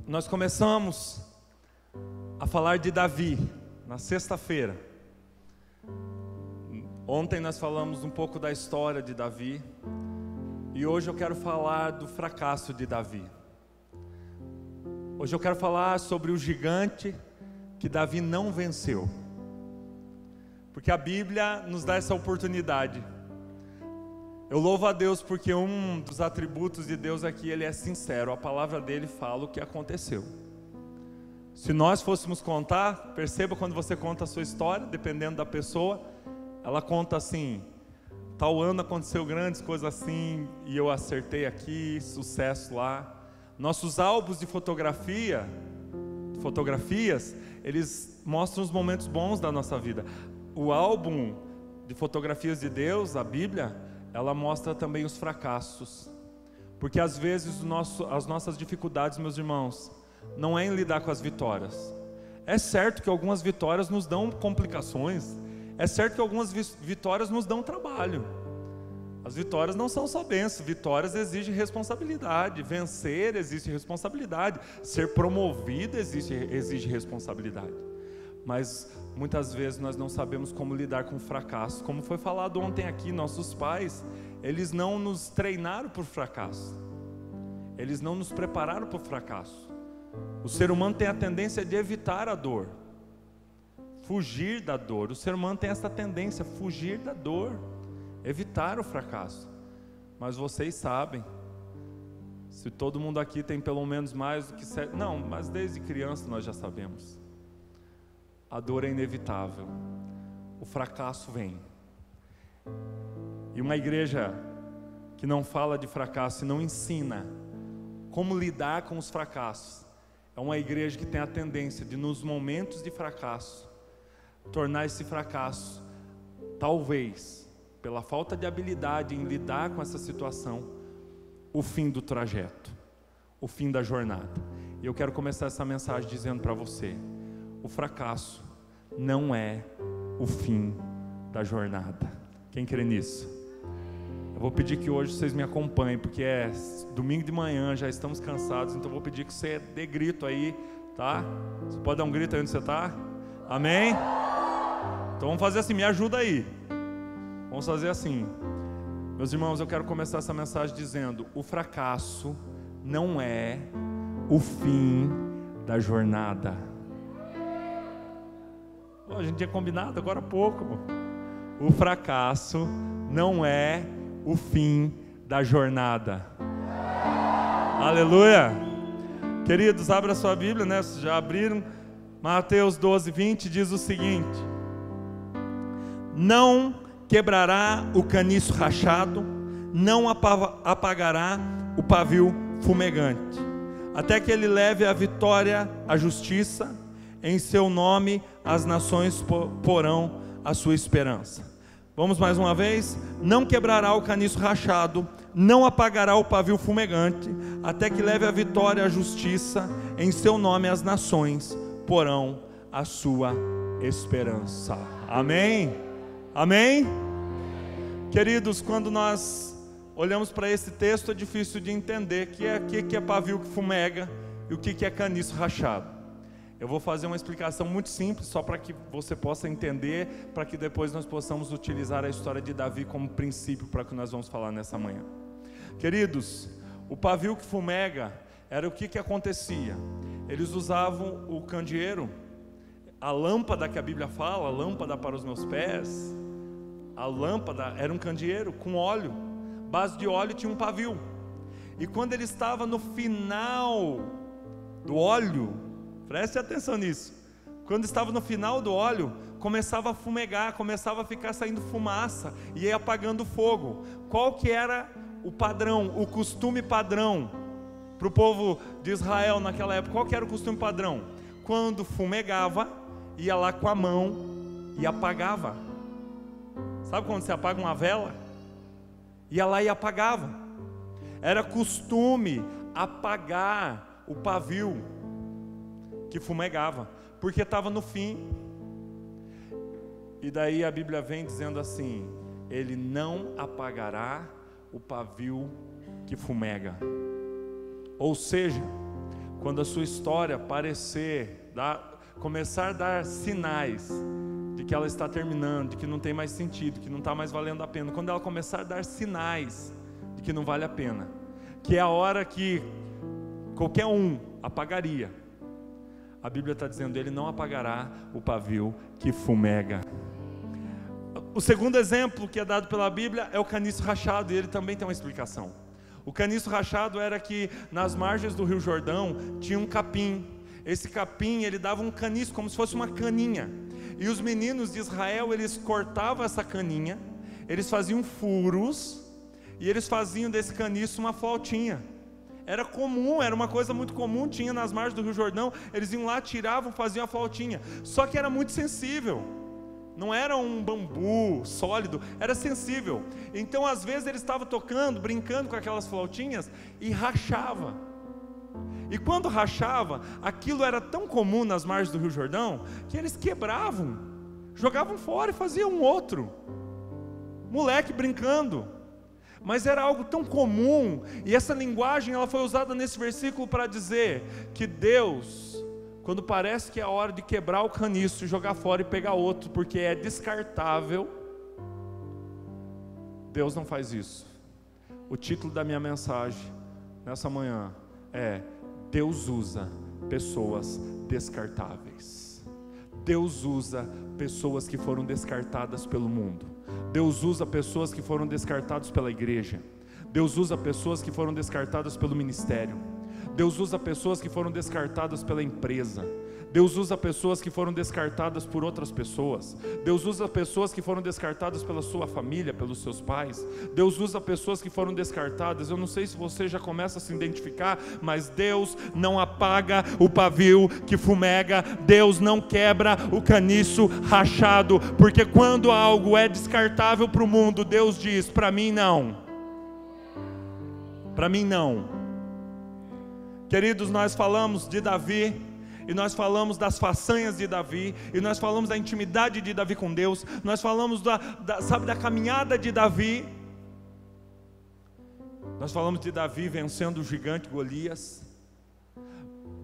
Nós começamos a falar de Davi na sexta-feira. Ontem nós falamos um pouco da história de Davi e hoje eu quero falar do fracasso de Davi. Hoje eu quero falar sobre o gigante que Davi não venceu, porque a Bíblia nos dá essa oportunidade. Eu louvo a Deus porque um dos atributos de Deus é que Ele é sincero. A palavra dele fala o que aconteceu. Se nós fôssemos contar, perceba quando você conta a sua história, dependendo da pessoa, ela conta assim: tal ano aconteceu grandes coisas assim, e eu acertei aqui, sucesso lá. Nossos álbuns de fotografias, eles mostram os momentos bons da nossa vida. O álbum de fotografias de Deus, a Bíblia, ela mostra também os fracassos, porque às vezes as nossas dificuldades, meus irmãos, não é em lidar com as vitórias. É certo que algumas vitórias nos dão complicações, é certo que algumas vitórias nos dão trabalho. As vitórias não são só bênçãos, vitórias exigem responsabilidade, vencer exige responsabilidade, ser promovido exige responsabilidade. Mas muitas vezes nós não sabemos como lidar com o fracasso. Como foi falado ontem aqui, nossos pais, eles não nos treinaram para o fracasso, eles não nos prepararam para o fracasso. O ser humano tem a tendência de evitar a dor, fugir da dor. O ser humano tem essa tendência, fugir da dor, evitar o fracasso. Mas vocês sabem, se todo mundo aqui tem pelo menos mais do que 7, não, mas desde criança nós já sabemos. A dor é inevitável, o fracasso vem. E uma igreja que não fala de fracasso e não ensina como lidar com os fracassos, é uma igreja que tem a tendência de, nos momentos de fracasso, tornar esse fracasso, talvez, pela falta de habilidade em lidar com essa situação, o fim do trajeto, o fim da jornada. E eu quero começar essa mensagem dizendo para você: o fracasso não é o fim da jornada. Quem crê nisso? Eu vou pedir que hoje vocês me acompanhem, porque é domingo de manhã, já estamos cansados, então eu vou pedir que você dê grito aí, tá? Você pode dar um grito aí onde você está? Amém? Então vamos fazer assim, me ajuda aí. Vamos fazer assim. Meus irmãos, eu quero começar essa mensagem dizendo: o fracasso não é o fim da jornada. A gente tinha combinado agora há pouco. O fracasso não é o fim da jornada. Aleluia. Queridos, abra sua Bíblia, né? Vocês já abriram? Mateus 12, 20 diz o seguinte: não quebrará o caniço rachado, não apagará o pavio fumegante, até que ele leve a vitória, a justiça. Em seu nome as nações porão a sua esperança. Vamos mais uma vez. Não quebrará o caniço rachado, não apagará o pavio fumegante, até que leve a vitória, a justiça. Em seu nome as nações porão a sua esperança. Amém? Amém? Queridos, quando nós olhamos para esse texto, é difícil de entender que é pavio que fumega e o que é caniço rachado. Eu vou fazer uma explicação muito simples, só para que você possa entender, para que depois nós possamos utilizar a história de Davi como princípio para o que nós vamos falar nessa manhã. Queridos, o pavio que fumega era o que acontecia. Eles usavam o candeeiro, a lâmpada que a Bíblia fala, a lâmpada para os meus pés. A lâmpada era um candeeiro com óleo, base de óleo, tinha um pavio. E quando ele estava no final do óleo, preste atenção nisso, quando estava no final do óleo, começava a fumegar, começava a ficar saindo fumaça e ia apagando o fogo. Qual que era o padrão, o costume padrão para o povo de Israel naquela época? Qual que era o costume padrão? Quando fumegava, ia lá com a mão e apagava. Sabe quando você apaga uma vela? Ia lá e apagava. Era costume apagar o pavio que fumegava, porque estava no fim. E daí a Bíblia vem dizendo assim: ele não apagará o pavio que fumega. Ou seja, quando a sua história começar a dar sinais de que ela está terminando, de que não tem mais sentido, que não está mais valendo a pena, quando ela começar a dar sinais de que não vale a pena, que é a hora que qualquer um apagaria, a Bíblia está dizendo, Ele não apagará o pavio que fumega. O segundo exemplo que é dado pela Bíblia é o caniço rachado, e ele também tem uma explicação. O caniço rachado era que nas margens do Rio Jordão tinha um capim. Esse capim, ele dava um caniço, como se fosse uma caninha. E os meninos de Israel, eles cortavam essa caninha, eles faziam furos, e eles faziam desse caniço uma flautinha. Era comum, era uma coisa muito comum, tinha nas margens do Rio Jordão, eles iam lá, tiravam, faziam a flautinha. Só que era muito sensível, não era um bambu sólido, era sensível. Então às vezes eles estavam tocando, brincando com aquelas flautinhas e rachava. E quando rachava, aquilo era tão comum nas margens do Rio Jordão, que eles quebravam, jogavam fora e faziam um outro. Moleque brincando. Mas era algo tão comum, e essa linguagem ela foi usada nesse versículo para dizer que Deus, quando parece que é a hora de quebrar o caniço, jogar fora e pegar outro, porque é descartável, Deus não faz isso. O título da minha mensagem nessa manhã é: Deus usa pessoas descartáveis. Deus usa pessoas que foram descartadas pelo mundo. Deus usa pessoas que foram descartadas pela igreja. Deus usa pessoas que foram descartadas pelo ministério. Deus usa pessoas que foram descartadas pela empresa. Deus usa pessoas que foram descartadas por outras pessoas. Deus usa pessoas que foram descartadas pela sua família, pelos seus pais. Deus usa pessoas que foram descartadas. Eu não sei se você já começa a se identificar, mas Deus não apaga o pavio que fumega. Deus não quebra o caniço rachado, porque quando algo é descartável para o mundo, Deus diz: para mim não. Para mim não. Queridos, nós falamos de Davi, e nós falamos das façanhas de Davi, e nós falamos da intimidade de Davi com Deus, nós falamos da caminhada de Davi, nós falamos de Davi vencendo o gigante Golias.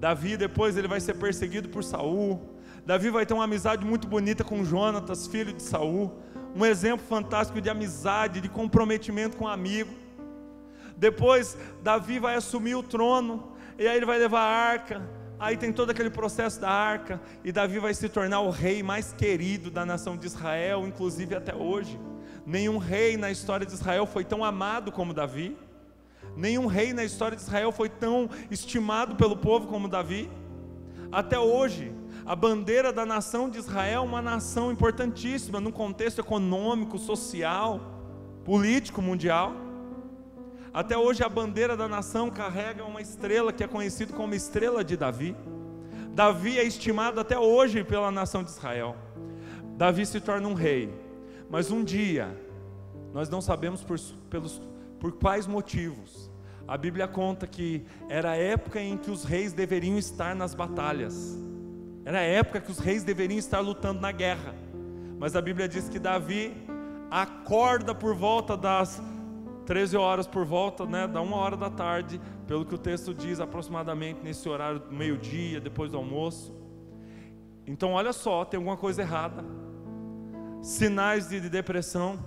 Davi depois ele vai ser perseguido por Saul. Davi vai ter uma amizade muito bonita com Jonatas, filho de Saul, um exemplo fantástico de amizade, de comprometimento com um amigo. Depois Davi vai assumir o trono, e aí ele vai levar a arca. Aí tem todo aquele processo da arca, e Davi vai se tornar o rei mais querido da nação de Israel, inclusive até hoje. Nenhum rei na história de Israel foi tão amado como Davi. Nenhum rei na história de Israel foi tão estimado pelo povo como Davi. Até hoje, a bandeira da nação de Israel é uma nação importantíssima no contexto econômico, social, político mundial. Até hoje a bandeira da nação carrega uma estrela que é conhecida como estrela de Davi. Davi é estimado até hoje pela nação de Israel. Davi se torna um rei, mas um dia, nós não sabemos por quais motivos. A Bíblia conta que era a época em que os reis deveriam estar nas batalhas. Era a época que os reis deveriam estar lutando na guerra. Mas a Bíblia diz que Davi acorda por volta das 13 horas, por volta, da 1h da tarde, pelo que o texto diz, aproximadamente nesse horário do meio-dia, depois do almoço. Então olha só, tem alguma coisa errada. Sinais de depressão,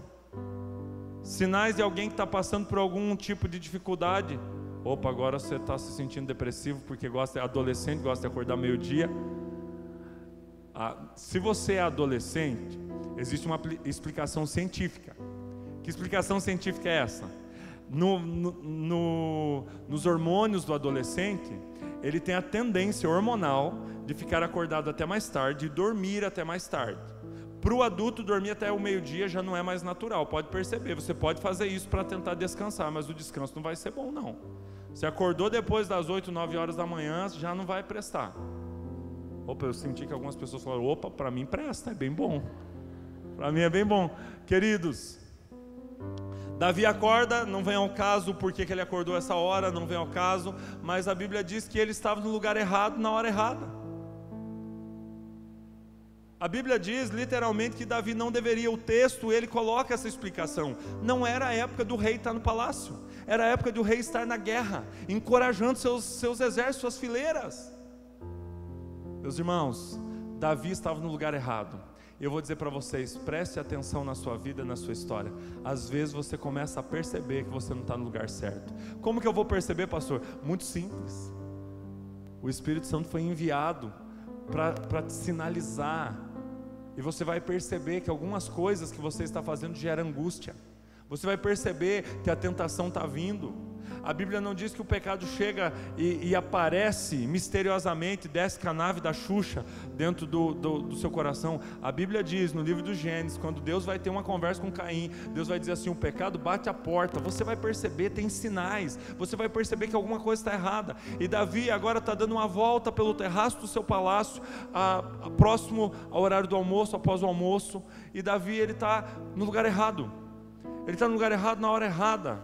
sinais de alguém que está passando por algum tipo de dificuldade. Opa, agora você está se sentindo depressivo porque adolescente, gosta de acordar meio-dia. Se você é adolescente, existe uma explicação científica. Que explicação científica é essa? Nos hormônios do adolescente, ele tem a tendência hormonal de ficar acordado até mais tarde e dormir até mais tarde. Para o adulto, dormir até o meio-dia já não é mais natural, pode perceber. Você pode fazer isso para tentar descansar, mas o descanso não vai ser bom não. Se acordou depois das 8, 9 horas da manhã, já não vai prestar. Opa, eu senti que algumas pessoas falaram: opa, para mim presta, é bem bom. Para mim é bem bom. Queridos, Davi acorda, não vem ao caso porque que ele acordou essa hora, não vem ao caso, mas a Bíblia diz que ele estava no lugar errado, na hora errada. A Bíblia diz literalmente que Davi não deveria, o texto ele coloca essa explicação, não era a época do rei estar no palácio, era a época de o rei estar na guerra, encorajando seus exércitos, suas fileiras. Meus irmãos, Davi estava no lugar errado. Eu vou dizer para vocês, preste atenção na sua vida, na sua história. Às vezes você começa a perceber que você não está no lugar certo. Como que eu vou perceber, pastor? Muito simples. O Espírito Santo foi enviado para te sinalizar. E você vai perceber que algumas coisas que você está fazendo geram angústia. Você vai perceber que a tentação está vindo. A Bíblia não diz que o pecado chega e aparece misteriosamente, desce com a nave da Xuxa dentro do seu coração. A Bíblia diz no livro do Gênesis, quando Deus vai ter uma conversa com Caim, Deus vai dizer assim: o pecado bate a porta. Você vai perceber, tem sinais, você vai perceber que alguma coisa está errada. E Davi agora está dando uma volta pelo terraço do seu palácio, próximo ao horário do almoço, após o almoço. E Davi, ele está no lugar errado. Ele está no lugar errado na hora errada,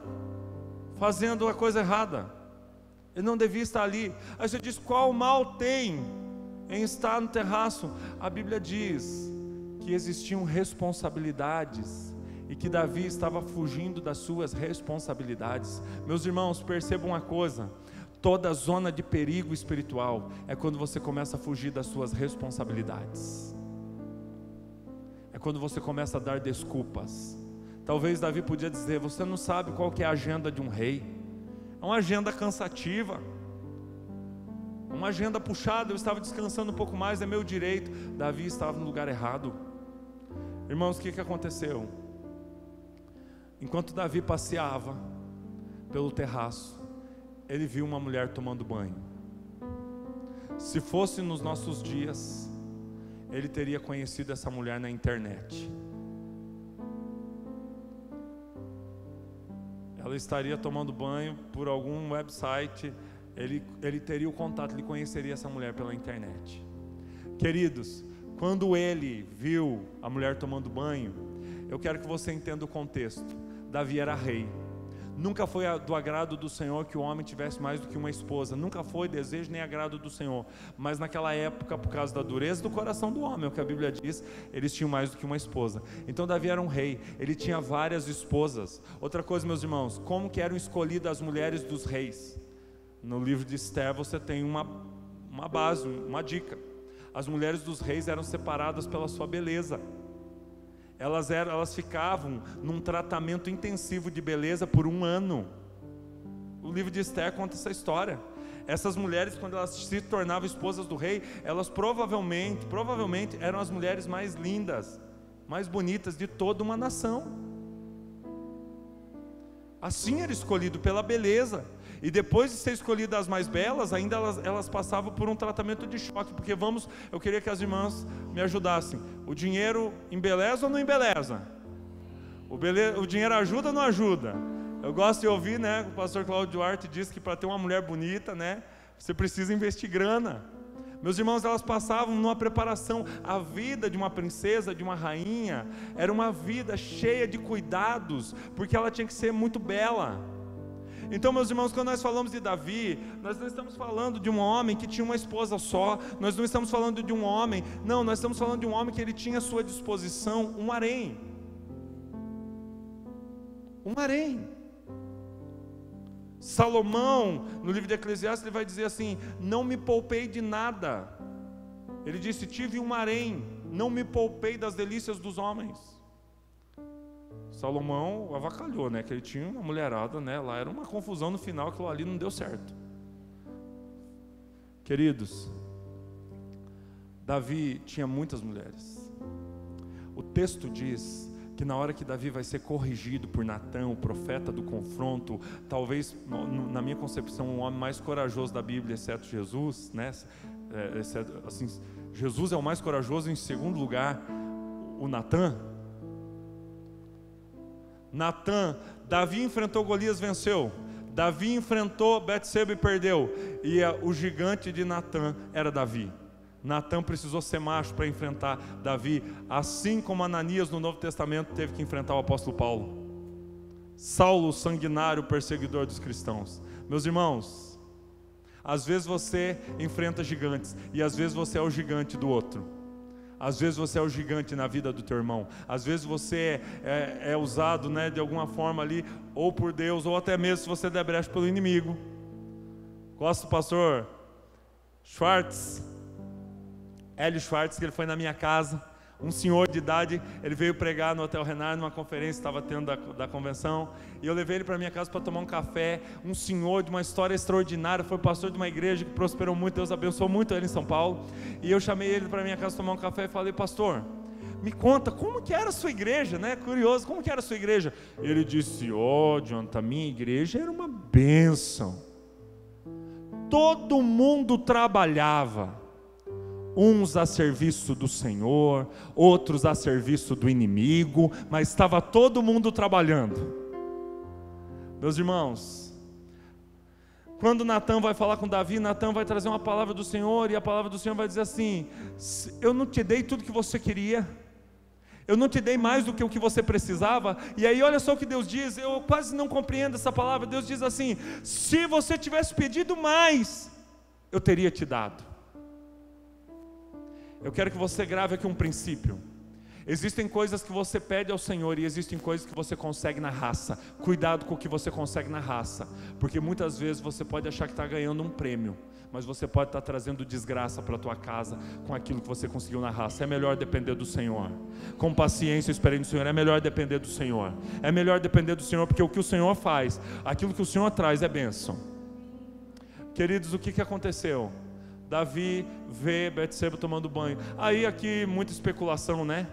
fazendo a coisa errada. Ele não devia estar ali. Aí você diz: qual mal tem em estar no terraço? A Bíblia diz que existiam responsabilidades e que Davi estava fugindo das suas responsabilidades. Meus irmãos, percebam uma coisa: toda zona de perigo espiritual é quando você começa a fugir das suas responsabilidades. É quando você começa a dar desculpas. Talvez Davi podia dizer: você não sabe qual que é a agenda de um rei. É uma agenda cansativa, uma agenda puxada. Eu estava descansando um pouco mais, é meu direito. Davi estava no lugar errado. Irmãos, o que aconteceu? Enquanto Davi passeava pelo terraço, ele viu uma mulher tomando banho. Se fosse nos nossos dias, ele teria conhecido essa mulher na internet. Ela estaria tomando banho por algum website, ele teria o contato, ele conheceria essa mulher pela internet. Queridos, quando ele viu a mulher tomando banho, eu quero que você entenda o contexto. Davi era rei. Nunca foi do agrado do Senhor que o homem tivesse mais do que uma esposa. Nunca foi desejo nem agrado do Senhor. Mas naquela época, por causa da dureza do coração do homem, é o que a Bíblia diz, eles tinham mais do que uma esposa. Então Davi era um rei, ele tinha várias esposas. Outra coisa, meus irmãos, como que eram escolhidas as mulheres dos reis? No livro de Esther você tem uma base, uma dica. As mulheres dos reis eram separadas pela sua beleza. Elas ficavam num tratamento intensivo de beleza por 1 ano. O livro de Esther conta essa história. Essas mulheres, quando elas se tornavam esposas do rei, elas provavelmente eram as mulheres mais lindas, mais bonitas de toda uma nação. Assim era escolhido pela beleza. E depois de ser escolhidas as mais belas, ainda elas passavam por um tratamento de choque. Porque eu queria que as irmãs me ajudassem. O dinheiro embeleza ou não embeleza? O dinheiro ajuda ou não ajuda? Eu gosto de ouvir, né? O pastor Cláudio Duarte diz que para ter uma mulher bonita, né, você precisa investir grana. Meus irmãos, elas passavam numa preparação. A vida de uma princesa, de uma rainha, era uma vida cheia de cuidados, porque ela tinha que ser muito bela. Então, meus irmãos, quando nós falamos de Davi, nós não estamos falando de um homem que tinha uma esposa só. Nós não estamos falando de um homem, não, nós estamos falando de um homem que ele tinha à sua disposição um harém. Um harém. Salomão, no livro de Eclesiastes, ele vai dizer assim: não me poupei de nada. Ele disse: tive um harém, não me poupei das delícias dos homens. Salomão avacalhou, né? Que ele tinha uma mulherada, né? Lá era uma confusão no final, aquilo ali não deu certo. Queridos, Davi tinha muitas mulheres. O texto diz que na hora que Davi vai ser corrigido por Natã, o profeta do confronto, talvez, na minha concepção, o homem mais corajoso da Bíblia, exceto Jesus, né? Assim, Jesus é o mais corajoso. Em segundo lugar, o Natã. Davi enfrentou Golias, venceu. Davi enfrentou Betseba e perdeu. E o gigante de Natã era Davi. Natã precisou ser macho para enfrentar Davi, assim como Ananias no Novo Testamento teve que enfrentar o apóstolo Paulo. Saulo, o sanguinário perseguidor dos cristãos. Meus irmãos, às vezes você enfrenta gigantes, e às vezes você é o gigante do outro. Às vezes você é o gigante na vida do teu irmão. Às vezes você é usado, né, de alguma forma ali, ou por Deus, ou até mesmo se você der brecha pelo inimigo. Gosto do pastor Schwartz, Hélio Schwartz, que ele foi na minha casa. Um senhor de idade, ele veio pregar no Hotel Renard, numa conferência que estava tendo da convenção, e eu levei ele para minha casa para tomar um café. Um senhor de uma história extraordinária, foi pastor de uma igreja que prosperou muito, Deus abençoou muito ele em São Paulo, e eu chamei ele para minha casa tomar um café e falei: pastor, me conta, como que era a sua igreja, né? Curioso, como que era a sua igreja? Ele disse: Jonathan, minha igreja era uma bênção, todo mundo trabalhava, uns a serviço do Senhor, outros a serviço do inimigo, mas estava todo mundo trabalhando. Meus irmãos, quando Natã vai falar com Davi, Natã vai trazer uma palavra do Senhor, e a palavra do Senhor vai dizer assim: eu não te dei tudo que você queria, eu não te dei mais do que o que você precisava. E aí olha só o que Deus diz, eu quase não compreendo essa palavra. Deus diz assim: se você tivesse pedido mais, eu teria te dado. Eu quero que você grave aqui um princípio. Existem coisas que você pede ao Senhor e existem coisas que você consegue na raça. Cuidado com o que você consegue na raça, porque muitas vezes você pode achar que está ganhando um prêmio, mas você pode estar trazendo desgraça para a tua casa com aquilo que você conseguiu na raça. É melhor depender do Senhor. Com paciência, esperei no Senhor. É melhor depender do Senhor. É melhor depender do Senhor, porque o que o Senhor faz, aquilo que o Senhor traz é bênção. Queridos, o que aconteceu? Davi vê Betseba tomando banho. Aí aqui muita especulação, né?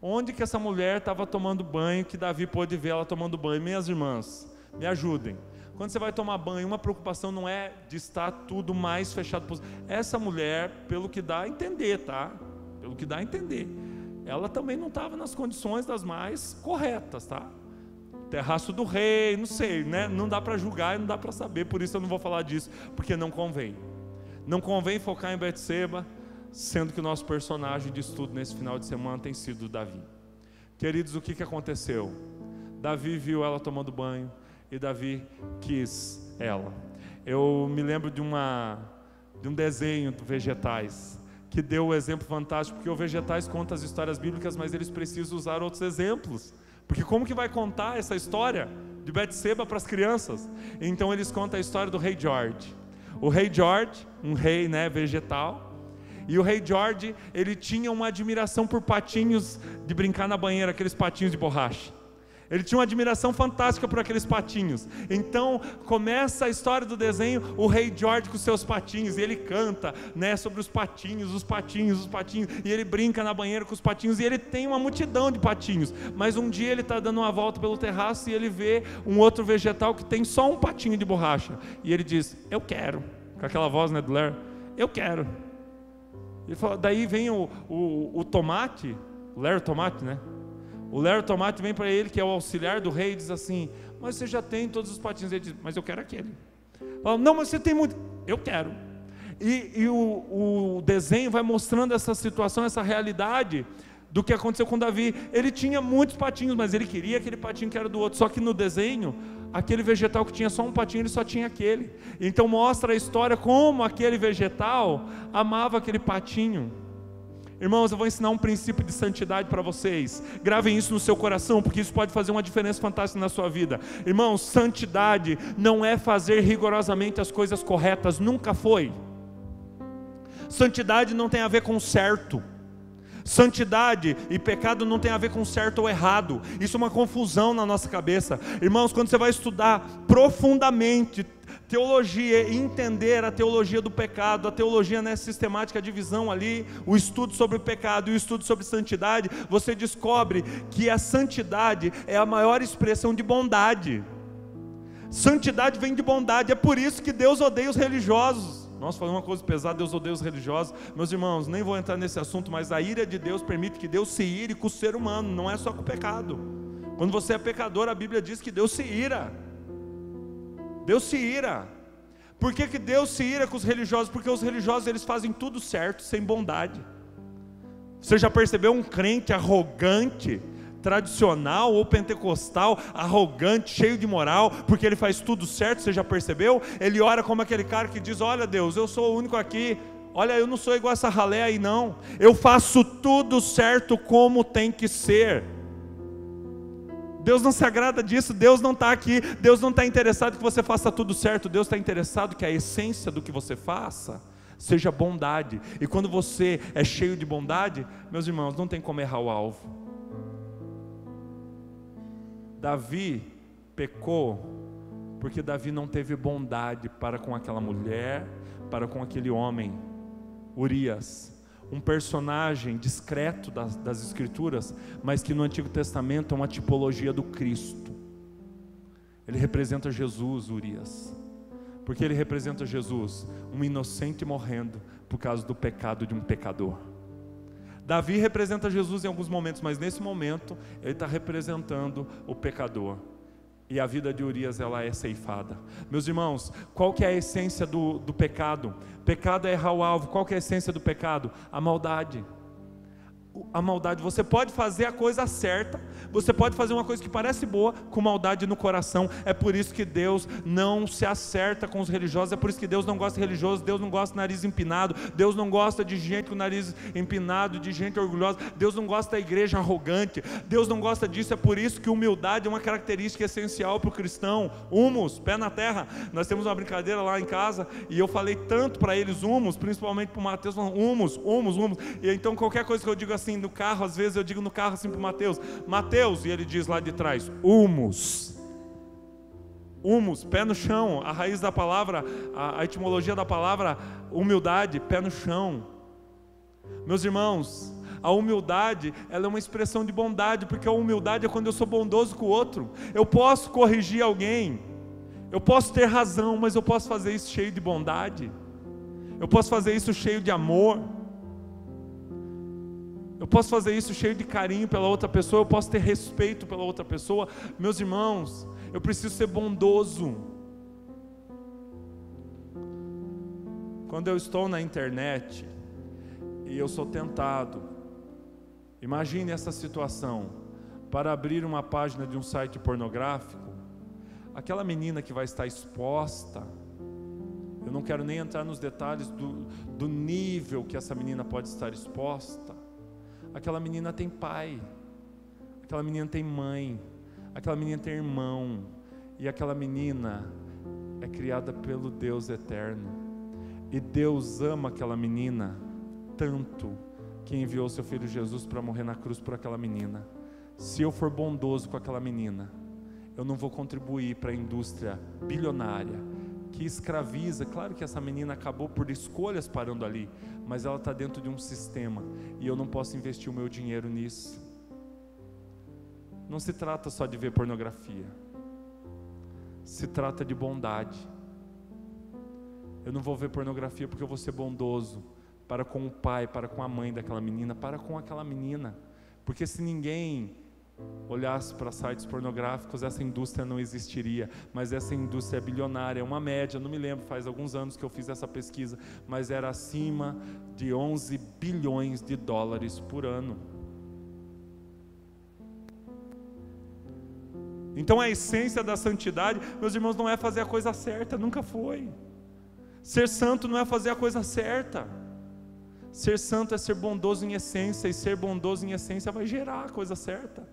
Onde que essa mulher estava tomando banho, que Davi pôde ver ela tomando banho? Minhas irmãs, me ajudem. Quando você vai tomar banho, uma preocupação não é de estar tudo mais fechado possível. Essa mulher, pelo que dá a entender, tá? Pelo que dá a entender, ela também não estava nas condições das mais corretas, tá? Terraço do rei, não sei, né? Não dá para julgar e não dá para saber, por isso eu não vou falar disso, porque não convém. Não convém focar em Betseba, sendo que o nosso personagem de estudo nesse final de semana tem sido Davi. Queridos, o que aconteceu? Davi viu ela tomando banho e Davi quis ela. Eu me lembro de um desenho do Vegetais, que deu um exemplo fantástico, porque o Vegetais conta as histórias bíblicas, mas eles precisam usar outros exemplos, porque como que vai contar essa história de Betseba para as crianças? Então eles contam a história do rei George. O rei George, um rei, né, vegetal, e o rei George, ele tinha uma admiração por patinhos de brincar na banheira, aqueles patinhos de borracha. Ele tinha uma admiração fantástica por aqueles patinhos. Então começa a história do desenho, o rei George com seus patinhos, e ele canta, né, sobre os patinhos, os patinhos, os patinhos, e ele brinca na banheira com os patinhos, e ele tem uma multidão de patinhos. Mas um dia ele está dando uma volta pelo terraço e ele vê um outro vegetal que tem só um patinho de borracha, e ele diz: eu quero, com aquela voz, né, do Ler, eu quero. Ele fala, daí vem o tomate, o Ler Tomate, né? O Ler Tomate vem para ele, que é o auxiliar do rei, e diz assim: mas você já tem todos os patinhos. Ele diz: mas eu quero aquele. Fala, não, mas você tem muito. Eu quero. E o desenho vai mostrando essa situação, essa realidade do que aconteceu com Davi. Ele tinha muitos patinhos, mas ele queria aquele patinho que era do outro. Só que no desenho, aquele vegetal que tinha só um patinho, ele só tinha aquele. Então mostra a história como aquele vegetal amava aquele patinho. Irmãos, eu vou ensinar um princípio de santidade para vocês. Gravem isso no seu coração, porque isso pode fazer uma diferença fantástica na sua vida. Irmãos, santidade não é fazer rigorosamente as coisas corretas, nunca foi. Santidade não tem a ver com certo. Santidade e pecado não tem a ver com certo ou errado. Isso é uma confusão na nossa cabeça. Irmãos, quando você vai estudar profundamente teologia e entender a teologia do pecado, a teologia, né, sistemática, a divisão ali, o estudo sobre o pecado e o estudo sobre santidade, você descobre que a santidade é a maior expressão de bondade. Santidade vem de bondade. É por isso que Deus odeia os religiosos. Nossa, falei uma coisa pesada, Deus odeia os religiosos. Meus irmãos, nem vou entrar nesse assunto, mas a ira de Deus permite que Deus se ire com o ser humano, não é só com o pecado. Quando você é pecador, a Bíblia diz que Deus se ira. Deus se ira. Por que Deus se ira com os religiosos? Porque os religiosos, eles fazem tudo certo, sem bondade. Você já percebeu um crente arrogante, tradicional ou pentecostal, arrogante, cheio de moral, porque ele faz tudo certo? Você já percebeu? Ele ora como aquele cara que diz: olha Deus, eu sou o único aqui, olha, eu não sou igual essa ralé aí não, eu faço tudo certo como tem que ser. Deus não se agrada disso, Deus não está aqui, Deus não está interessado que você faça tudo certo, Deus está interessado que a essência do que você faça seja bondade. E quando você é cheio de bondade, meus irmãos, não tem como errar o alvo. Davi pecou porque Davi não teve bondade para com aquela mulher, para com aquele homem, Urias. Um personagem discreto das Escrituras, mas que no Antigo Testamento é uma tipologia do Cristo. Ele representa Jesus, Urias. Porque ele representa Jesus, um inocente morrendo por causa do pecado de um pecador. Davi representa Jesus em alguns momentos, mas nesse momento ele está representando o pecador. E a vida de Urias, ela é ceifada. Meus irmãos, qual que é a essência do pecado? Pecado é errar o alvo. Qual que é a essência do pecado? A maldade. A maldade, você pode fazer a coisa certa, você pode fazer uma coisa que parece boa, com maldade no coração. É por isso que Deus não se acerta com os religiosos, é por isso que Deus não gosta de religiosos, Deus não gosta de nariz empinado, Deus não gosta de gente com nariz empinado, de gente orgulhosa, Deus não gosta da igreja arrogante, Deus não gosta disso. É por isso que humildade é uma característica essencial para o cristão. Humus, pé na terra. Nós temos uma brincadeira lá em casa, e eu falei tanto para eles humus, principalmente para o Mateus, humus, e então qualquer coisa que eu digo assim no carro, às vezes eu digo no carro assim para o Mateus, e ele diz lá de trás, humus, pé no chão. A raiz da palavra, a etimologia da palavra humildade, pé no chão. Meus irmãos, a humildade, ela é uma expressão de bondade, porque a humildade é quando eu sou bondoso com o outro. Eu posso corrigir alguém, eu posso ter razão, mas eu posso fazer isso cheio de bondade, eu posso fazer isso cheio de amor, eu posso fazer isso cheio de carinho pela outra pessoa, eu posso ter respeito pela outra pessoa. Meus irmãos, eu preciso ser bondoso. Quando eu estou na internet e eu sou tentado, imagine essa situação, para abrir uma página de um site pornográfico, aquela menina que vai estar exposta, eu não quero nem entrar nos detalhes do nível que essa menina pode estar exposta. Aquela menina tem pai, aquela menina tem mãe, aquela menina tem irmão, e aquela menina é criada pelo Deus eterno, e Deus ama aquela menina tanto que enviou seu filho Jesus para morrer na cruz por aquela menina. Se eu for bondoso com aquela menina, eu não vou contribuir para a indústria bilionária que escraviza. Claro que essa menina acabou por escolhas parando ali, mas ela está dentro de um sistema, e eu não posso investir o meu dinheiro nisso. Não se trata só de ver pornografia, se trata de bondade. Eu não vou ver pornografia porque eu vou ser bondoso para com o pai, para com a mãe daquela menina, para com aquela menina, porque se ninguém olhasse para sites pornográficos, essa indústria não existiria. Mas essa indústria é bilionária, é uma média, não me lembro, faz alguns anos que eu fiz essa pesquisa, mas era acima de 11 bilhões de dólares por ano. Então a essência da santidade, meus irmãos, não é fazer a coisa certa, nunca foi. Ser santo não é fazer a coisa certa. Ser santo é ser bondoso em essência, e ser bondoso em essência vai gerar a coisa certa,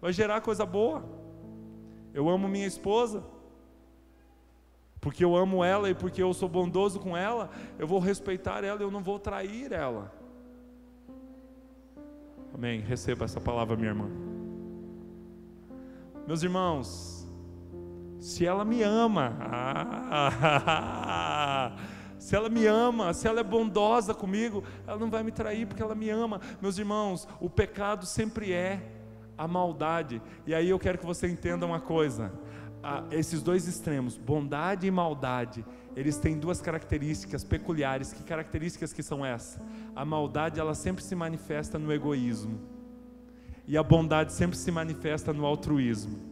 vai gerar coisa boa. Eu amo minha esposa, porque eu amo ela e porque eu sou bondoso com ela, eu vou respeitar ela, eu não vou trair ela. Amém? Receba essa palavra, minha irmã. Meus irmãos, se ela me ama, se ela me ama, se ela é bondosa comigo, ela não vai me trair porque ela me ama. Meus irmãos, o pecado sempre é a maldade. E aí eu quero que você entenda uma coisa, esses dois extremos, bondade e maldade, eles têm duas características peculiares. Que características que são essas? A maldade, ela sempre se manifesta no egoísmo, e a bondade sempre se manifesta no altruísmo.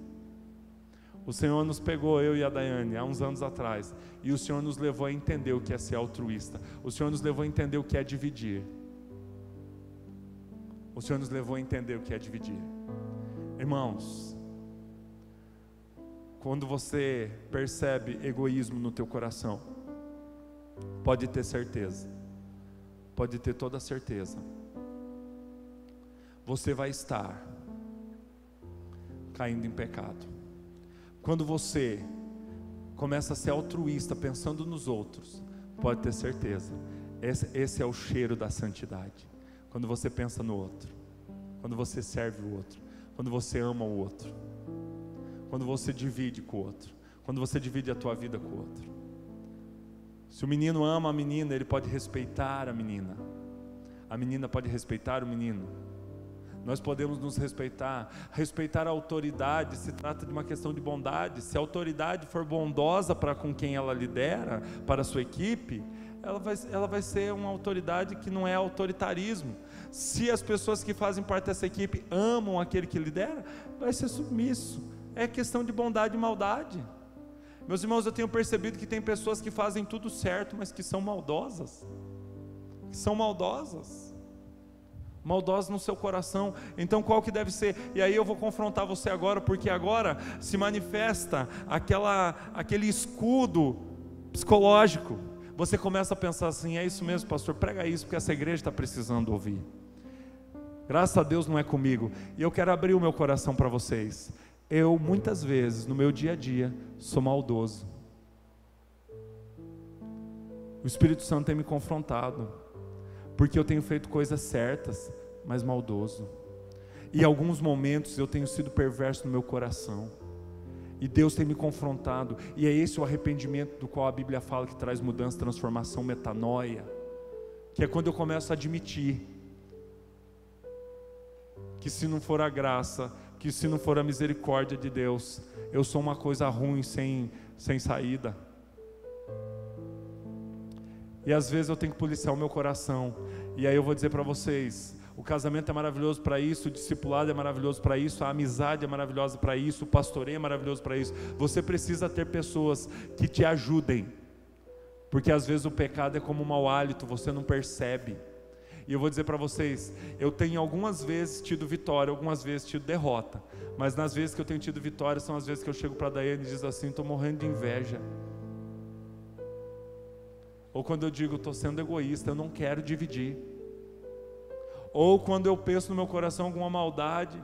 O Senhor nos pegou, eu e a Daiane, há uns anos atrás, e o Senhor nos levou a entender o que é ser altruísta. O Senhor nos levou a entender o que é dividir. O Senhor nos levou a entender o que é dividir. Irmãos, quando você percebe egoísmo no teu coração, pode ter certeza, pode ter toda a certeza, você vai estar caindo em pecado. Quando você começa a ser altruísta, pensando nos outros, pode ter certeza, esse é o cheiro da santidade. Quando você pensa no outro, quando você serve o outro, quando você ama o outro, quando você divide com o outro, quando você divide a tua vida com o outro. Se o menino ama a menina, ele pode respeitar a menina pode respeitar o menino. Nós podemos nos respeitar. Respeitar a autoridade se trata de uma questão de bondade. Se a autoridade for bondosa para com quem ela lidera, para a sua equipe, ela vai ser uma autoridade que não é autoritarismo. Se as pessoas que fazem parte dessa equipe amam aquele que lidera, vai ser submisso. É questão de bondade e maldade. Meus irmãos, eu tenho percebido que tem pessoas que fazem tudo certo, mas que são maldosas. Maldosas no seu coração. Então qual que deve ser? E aí eu vou confrontar você agora, porque agora se manifesta aquele escudo psicológico. Você começa a pensar assim: é isso mesmo, pastor, prega isso, porque essa igreja está precisando ouvir. Graças a Deus não é comigo. E eu quero abrir o meu coração para vocês. Eu muitas vezes no meu dia a dia sou maldoso. O Espírito Santo tem me confrontado, porque eu tenho feito coisas certas, mas maldoso. E em alguns momentos eu tenho sido perverso no meu coração. E Deus tem me confrontado. E é esse o arrependimento do qual a Bíblia fala que traz mudança, transformação, metanoia. Que é quando eu começo a admitir que se não for a graça, que se não for a misericórdia de Deus, eu sou uma coisa ruim sem saída. E às vezes eu tenho que policiar o meu coração. E aí eu vou dizer para vocês: o casamento é maravilhoso para isso, o discipulado é maravilhoso para isso, a amizade é maravilhosa para isso, o pastoreio é maravilhoso para isso. Você precisa ter pessoas que te ajudem, porque às vezes o pecado é como um mau hálito, você não percebe. E eu vou dizer para vocês, eu tenho algumas vezes tido vitória, algumas vezes tido derrota, mas nas vezes que eu tenho tido vitória, são as vezes que eu chego para a Daiane e diz assim: estou morrendo de inveja. Ou quando eu digo: estou sendo egoísta, eu não quero dividir. Ou quando eu penso no meu coração alguma maldade,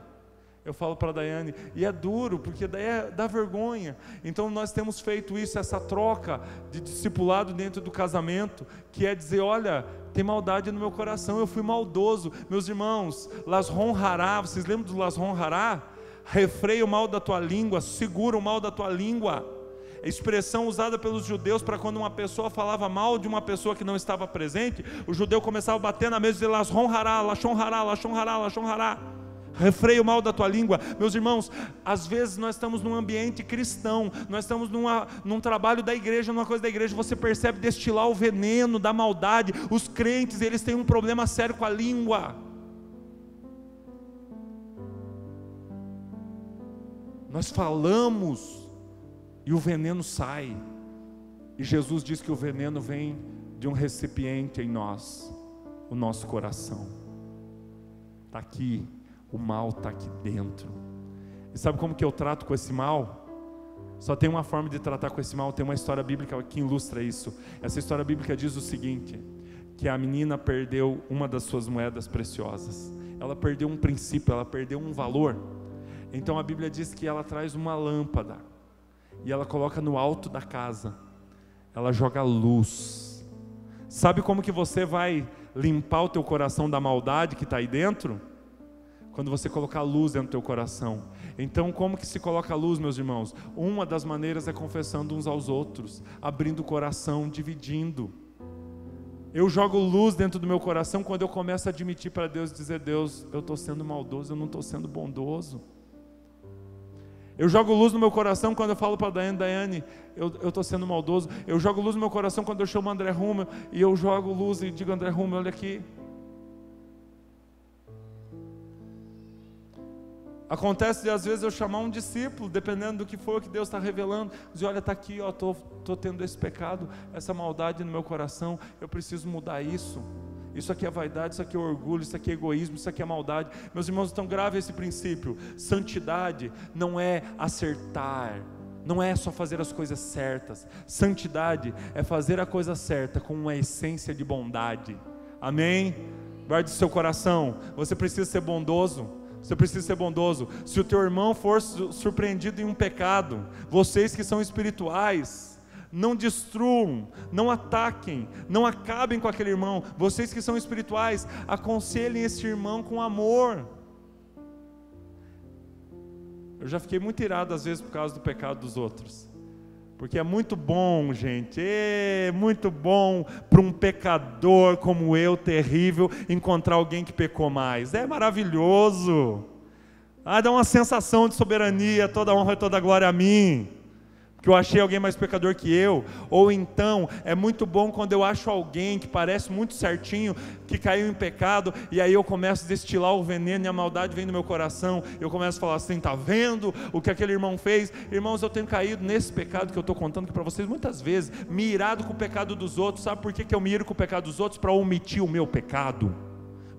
eu falo para a Daiane, e é duro, porque daí dá vergonha. Então nós temos feito isso, essa troca de discipulado dentro do casamento, que é dizer: olha, tem maldade no meu coração, eu fui maldoso. Meus irmãos, Lashon Hará, vocês lembram do Lashon Hará? Refreia o mal da tua língua, segura o mal da tua língua. Expressão usada pelos judeus para quando uma pessoa falava mal de uma pessoa que não estava presente, o judeu começava a bater na mesa e dizer: Lashon Hará, Lashon Hará, Lashon Hará, Lashon Hará. Refreia o mal da tua língua. Meus irmãos, às vezes nós estamos num ambiente cristão, nós estamos num trabalho da igreja, numa coisa da igreja, você percebe destilar o veneno da maldade. Os crentes, eles têm um problema sério com a língua. Nós falamos e o veneno sai. E Jesus diz que o veneno vem de um recipiente em nós, o nosso coração. Está aqui, o mal está aqui dentro. E sabe como que eu trato com esse mal? Só tem uma forma de tratar com esse mal. Tem uma história bíblica que ilustra isso. Essa história bíblica diz o seguinte: que a menina perdeu uma das suas moedas preciosas. Ela perdeu um princípio, ela perdeu um valor. Então a Bíblia diz que ela traz uma lâmpada e ela coloca no alto da casa. Ela joga luz. Sabe como que você vai limpar o teu coração da maldade que está aí dentro? Quando você colocar luz dentro do teu coração. Então como que se coloca luz, meus irmãos? Uma das maneiras é confessando uns aos outros, abrindo o coração, dividindo. Eu jogo luz dentro do meu coração quando eu começo a admitir para Deus, dizer: Deus, eu estou sendo maldoso, eu não estou sendo bondoso. Eu jogo luz no meu coração quando eu falo para a Daiane, eu estou sendo maldoso. Eu jogo luz no meu coração quando eu chamo o André Rummel e eu jogo luz e digo: André Rummel, olha aqui. Acontece de às vezes eu chamar um discípulo, dependendo do que for que Deus está revelando, dizer: olha, está aqui, estou tendo esse pecado, essa maldade no meu coração, eu preciso mudar isso. Isso aqui é vaidade, isso aqui é orgulho, isso aqui é egoísmo, isso aqui é maldade. Meus irmãos, tão grave esse princípio. Santidade não é acertar, não é só fazer as coisas certas. Santidade é fazer a coisa certa com uma essência de bondade. Amém? Guarde seu coração. Você precisa ser bondoso. Você precisa ser bondoso. Se o teu irmão for surpreendido em um pecado, vocês que são espirituais, não destruam, não ataquem, não acabem com aquele irmão. Vocês que são espirituais, aconselhem esse irmão com amor. Eu já fiquei muito irado às vezes por causa do pecado dos outros. Porque é muito bom, gente, é muito bom para um pecador como eu, terrível, encontrar alguém que pecou mais. É maravilhoso. Dá uma sensação de soberania, toda honra e toda glória a mim, que eu achei alguém mais pecador que eu. Ou então, é muito bom quando eu acho alguém que parece muito certinho, que caiu em pecado, e aí eu começo a destilar o veneno e a maldade vem do meu coração. Eu começo a falar assim: está vendo o que aquele irmão fez? Irmãos, eu tenho caído nesse pecado que eu estou contando aqui para vocês muitas vezes, me irado com o pecado dos outros. Sabe por que eu me iro com o pecado dos outros? Para omitir o meu pecado,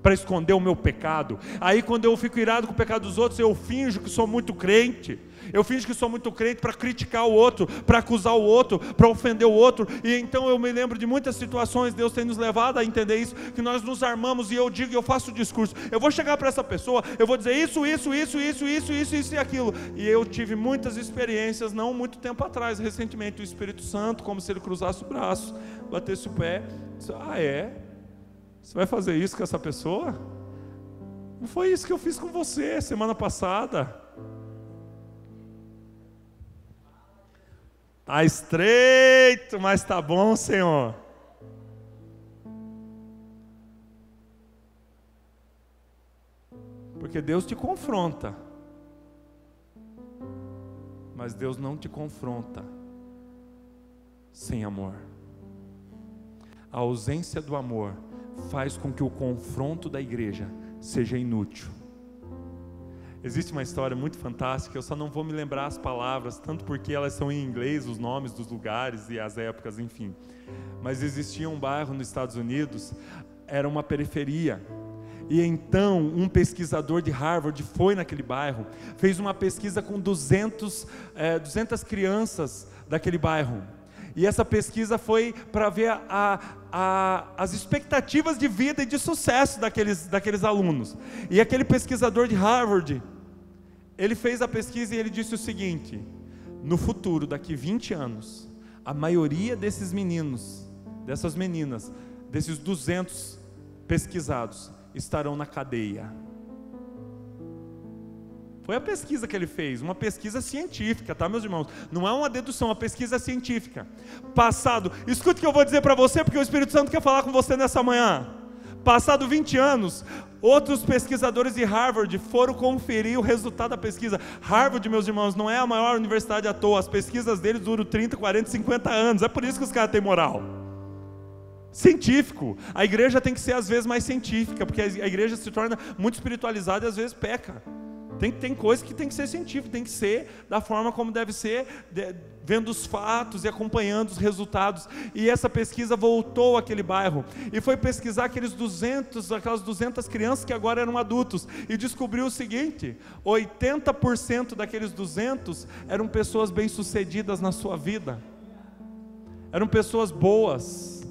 para esconder o meu pecado. Aí quando eu fico irado com o pecado dos outros, eu finjo que sou muito crente. Eu finjo que sou muito crente para criticar o outro, para acusar o outro, para ofender o outro. E então eu me lembro de muitas situações, Deus tem nos levado a entender isso, que nós nos armamos e eu digo, eu faço o discurso, eu vou chegar para essa pessoa, eu vou dizer isso e aquilo. E eu tive muitas experiências, não muito tempo atrás, recentemente, o Espírito Santo, como se ele cruzasse o braço, batesse o pé, disse: você vai fazer isso com essa pessoa? Não foi isso que eu fiz com você semana passada. Está estreito, mas está bom, Senhor. Porque Deus te confronta, mas Deus não te confronta sem amor. A ausência do amor faz com que o confronto da igreja seja inútil. Existe uma história muito fantástica, eu só não vou me lembrar as palavras, tanto porque elas são em inglês, os nomes dos lugares e as épocas, enfim. Mas existia um bairro nos Estados Unidos, era uma periferia. E então um pesquisador de Harvard foi naquele bairro, fez uma pesquisa com 200 crianças daquele bairro. E essa pesquisa foi para ver as expectativas de vida e de sucesso daqueles alunos. E aquele pesquisador de Harvard, ele fez a pesquisa e ele disse o seguinte: no futuro, daqui 20 anos, a maioria desses meninos, dessas meninas, desses 200 pesquisados, estarão na cadeia. Foi a pesquisa que ele fez, uma pesquisa científica, tá, meus irmãos? Não é uma dedução, é uma pesquisa científica. Passado, escute o que eu vou dizer para você, porque o Espírito Santo quer falar com você nessa manhã. Passado 20 anos, outros pesquisadores de Harvard foram conferir o resultado da pesquisa. Harvard, meus irmãos, não é a maior universidade à toa, as pesquisas deles duram 30, 40, 50 anos, é por isso que os caras têm moral. Científico, a igreja tem que ser às vezes mais científica, porque a igreja se torna muito espiritualizada e às vezes peca. Tem coisa que tem que ser científica, tem que ser da forma como deve ser, vendo os fatos e acompanhando os resultados. E essa pesquisa voltou àquele bairro e foi pesquisar aquelas 200 crianças que agora eram adultos, e descobriu o seguinte: 80% daqueles 200 eram pessoas bem-sucedidas na sua vida, eram pessoas boas.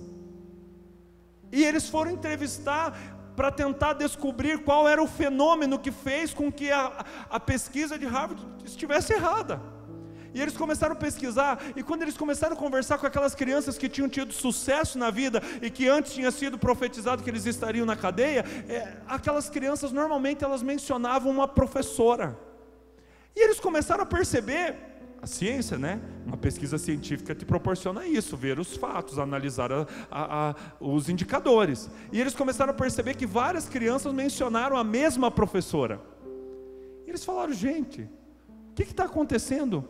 E eles foram entrevistar para tentar descobrir qual era o fenômeno que fez com que a pesquisa de Harvard estivesse errada. E eles começaram a pesquisar, e quando eles começaram a conversar com aquelas crianças que tinham tido sucesso na vida, e que antes tinha sido profetizado que eles estariam na cadeia, aquelas crianças normalmente elas mencionavam uma professora. E eles começaram a perceber, a ciência, né? Uma pesquisa científica te proporciona isso, ver os fatos, analisar os indicadores. E eles começaram a perceber que várias crianças mencionaram a mesma professora. E eles falaram: gente, o que está acontecendo?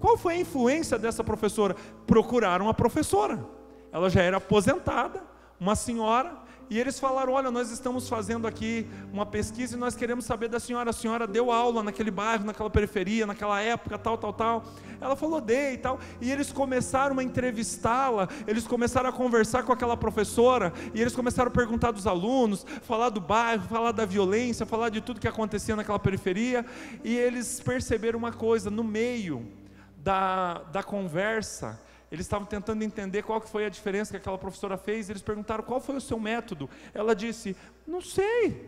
Qual foi a influência dessa professora? Procuraram a professora. Ela já era aposentada, uma senhora. E eles falaram: olha, nós estamos fazendo aqui uma pesquisa e nós queremos saber da senhora. A senhora deu aula naquele bairro, naquela periferia, naquela época, tal. Ela falou: dei e tal. E eles começaram a entrevistá-la, eles começaram a conversar com aquela professora, e eles começaram a perguntar dos alunos, falar do bairro, falar da violência, falar de tudo que acontecia naquela periferia. E eles perceberam uma coisa: no meio da conversa, Eles estavam tentando entender qual que foi a diferença que aquela professora fez. Eles perguntaram: qual foi o seu método? Ela disse: não sei,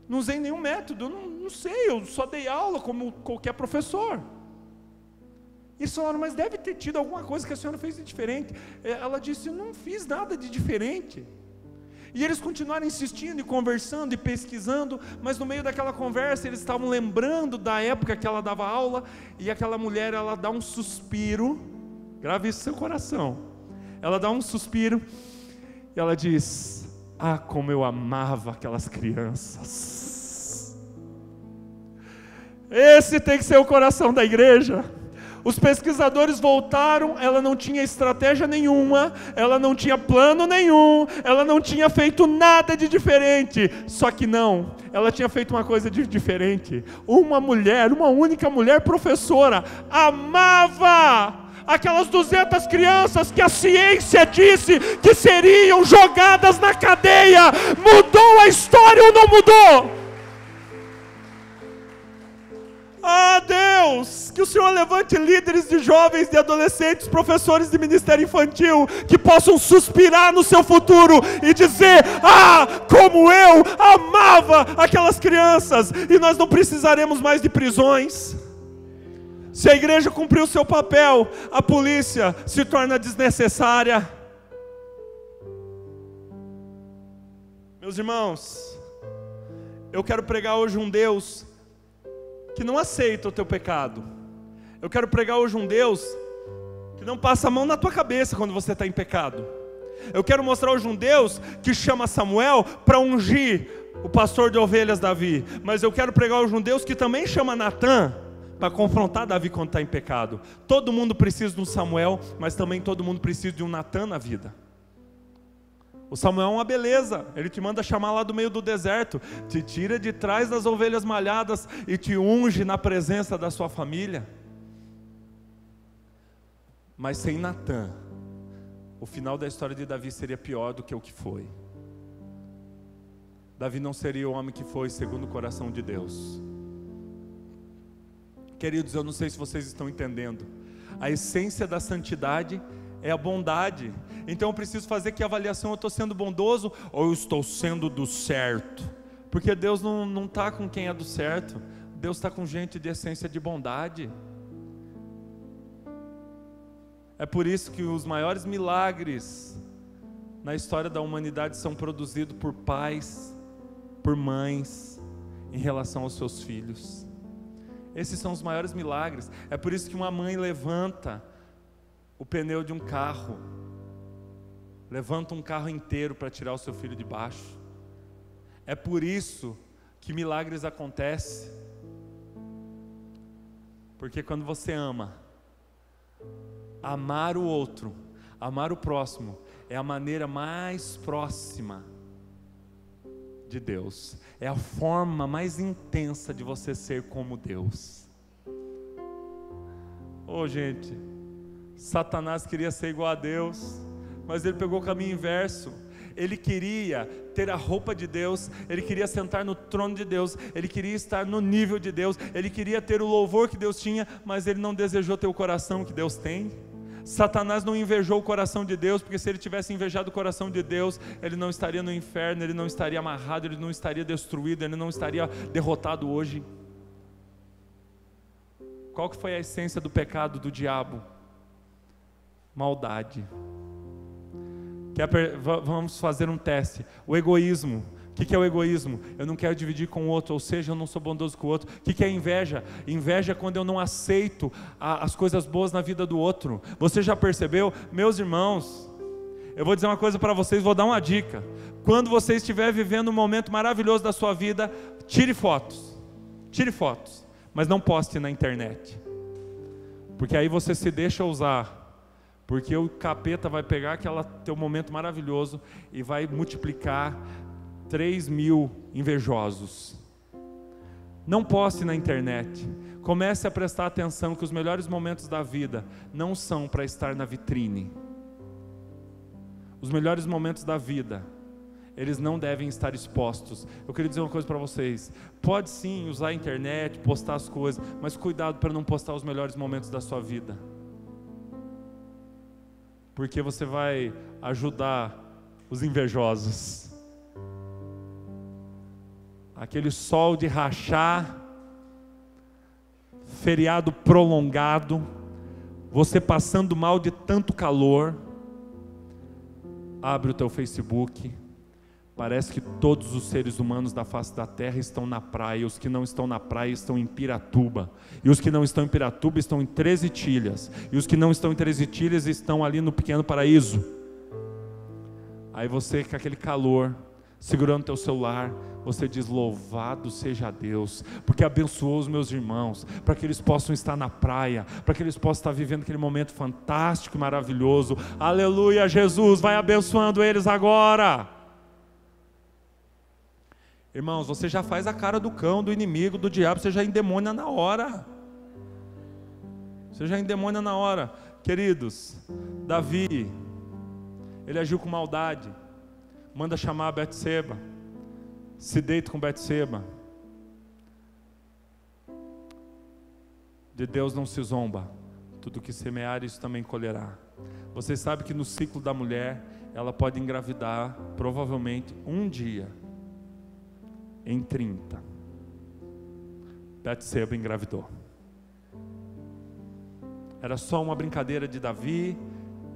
não usei nenhum método, não sei, eu só dei aula como qualquer professor. Eles falaram: mas deve ter tido alguma coisa que a senhora fez de diferente. Ela disse: não fiz nada de diferente. E eles continuaram insistindo e conversando e pesquisando, mas no meio daquela conversa eles estavam lembrando da época que ela dava aula, e aquela mulher, ela dá um suspiro, grave isso no seu coração, ela dá um suspiro, e ela diz: ah, como eu amava aquelas crianças. Esse tem que ser o coração da igreja. Os pesquisadores voltaram, ela não tinha estratégia nenhuma, ela não tinha plano nenhum, ela não tinha feito nada de diferente. Só que não, ela tinha feito uma coisa de diferente. Uma mulher, uma única mulher professora, amava aquelas 200 crianças que a ciência disse que seriam jogadas na cadeia. Mudou a história ou não mudou? Ah, Deus, que o Senhor levante líderes de jovens, de adolescentes, professores de ministério infantil, que possam suspirar no seu futuro e dizer: ah, como eu amava aquelas crianças. E nós não precisaremos mais de prisões. Se a igreja cumprir o seu papel, a polícia se torna desnecessária. Meus irmãos, eu quero pregar hoje um Deus que não aceita o teu pecado. Eu quero pregar hoje um Deus que não passa a mão na tua cabeça quando você está em pecado. Eu quero mostrar hoje um Deus que chama Samuel para ungir o pastor de ovelhas Davi. Mas eu quero pregar hoje um Deus que também chama Natã para confrontar Davi quando está em pecado. Todo mundo precisa de um Samuel, mas também todo mundo precisa de um Natã na vida. O Samuel é uma beleza, ele te manda chamar lá do meio do deserto, te tira de trás das ovelhas malhadas e te unge na presença da sua família. Mas sem Natã, o final da história de Davi seria pior do que o que foi. Davi não seria o homem que foi segundo o coração de Deus. Queridos, eu não sei se vocês estão entendendo, a essência da santidade é a bondade. Então eu preciso fazer que avaliação: eu estou sendo bondoso ou eu estou sendo do certo? Porque Deus não está com quem é do certo, Deus está com gente de essência de bondade. É por isso que os maiores milagres na história da humanidade são produzidos por pais, por mães, em relação aos seus filhos. Esses são os maiores milagres. É por isso que uma mãe levanta o pneu de um carro, levanta um carro inteiro para tirar o seu filho de baixo. É por isso que milagres acontecem. Porque quando você ama, amar o outro, amar o próximo, é a maneira mais próxima de Deus. É a forma mais intensa de você ser como Deus. Gente, Satanás queria ser igual a Deus, mas ele pegou o caminho inverso. Ele queria ter a roupa de Deus, ele queria sentar no trono de Deus, ele queria estar no nível de Deus, ele queria ter o louvor que Deus tinha, mas ele não desejou ter o coração que Deus tem. Satanás não invejou o coração de Deus, porque se ele tivesse invejado o coração de Deus, ele não estaria no inferno, ele não estaria amarrado, ele não estaria destruído, ele não estaria derrotado hoje. Qual que foi a essência do pecado do diabo? Maldade. Vamos fazer um teste. O egoísmo. O que é o egoísmo? Eu não quero dividir com o outro, ou seja, eu não sou bondoso com o outro. O que é inveja? Inveja é quando eu não aceito as coisas boas na vida do outro. Você já percebeu? Meus irmãos, eu vou dizer uma coisa para vocês, vou dar uma dica. Quando você estiver vivendo um momento maravilhoso da sua vida, tire fotos. Tire fotos, mas não poste na internet. Porque aí você se deixa usar. Porque o capeta vai pegar aquele teu momento maravilhoso e vai multiplicar 3.000 invejosos. Não poste na internet. Comece a prestar atenção que os melhores momentos da vida não são para estar na vitrine. Os melhores momentos da vida, eles não devem estar expostos. Eu queria dizer uma coisa para vocês. Pode sim usar a internet, postar as coisas, mas cuidado para não postar os melhores momentos da sua vida. porque você vai ajudar os invejosos. Aquele sol de rachar, feriado prolongado, você passando mal de tanto calor, abre o teu Facebook, parece que todos os seres humanos da face da terra estão na praia, os que não estão na praia estão em Piratuba, e os que não estão em Piratuba estão em 13 Itilhas, e os que não estão em 13 Itilhas estão ali no Pequeno Paraíso. Aí você, com aquele calor, segurando teu celular, você diz: louvado seja Deus, porque abençoou os meus irmãos, para que eles possam estar na praia, para que eles possam estar vivendo aquele momento fantástico e maravilhoso. Aleluia, Jesus, vai abençoando eles agora. Irmãos, você já faz a cara do cão, do inimigo, do diabo, você já endemônia na hora. Você já endemônia na hora. Queridos, Davi, ele agiu com maldade, manda chamar a Betseba, se deita com Betseba. De Deus não se zomba, tudo que semear isso também colherá. Você sabe que no ciclo da mulher, ela pode engravidar, provavelmente um dia, em 30. Betseba engravidou. Era só uma brincadeira de Davi,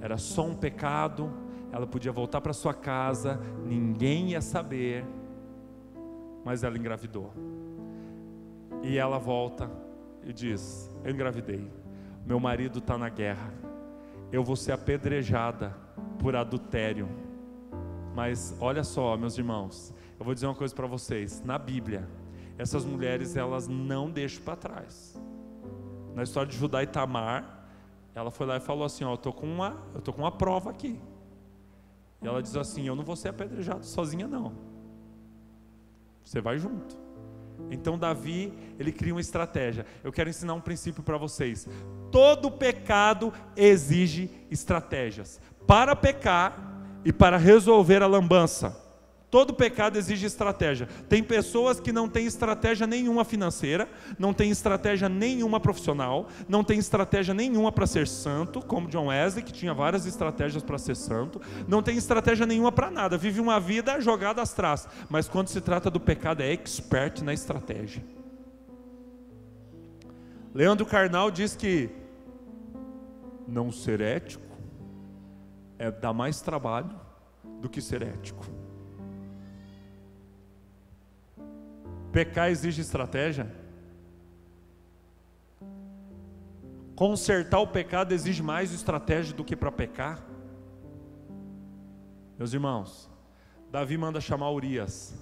era só um pecado, ela podia voltar para sua casa, ninguém ia saber, mas ela engravidou. E ela volta e diz: eu engravidei, meu marido está na guerra, eu vou ser apedrejada por adultério. Mas olha só, meus irmãos, eu vou dizer uma coisa para vocês, na Bíblia, essas mulheres, elas não deixam para trás. Na história de Judá e Tamar, ela foi lá e falou assim: ó, eu tô com uma prova aqui. E ela diz assim: eu não vou ser apedrejado sozinha não, você vai junto. Então Davi, ele cria uma estratégia. Eu quero ensinar um princípio para vocês. Todo pecado exige estratégias, para pecar e para resolver a lambança. Todo pecado exige estratégia. Tem pessoas que não têm estratégia nenhuma financeira, não têm estratégia nenhuma profissional, não têm estratégia nenhuma para ser santo, como John Wesley, que tinha várias estratégias para ser santo, não tem estratégia nenhuma para nada, vive uma vida jogada às traças, mas quando se trata do pecado é expert na estratégia. Leandro Carnal diz que não ser ético dá mais trabalho do que ser ético. Pecar exige estratégia. Consertar o pecado exige mais estratégia do que para pecar. Meus irmãos, Davi manda chamar Urias.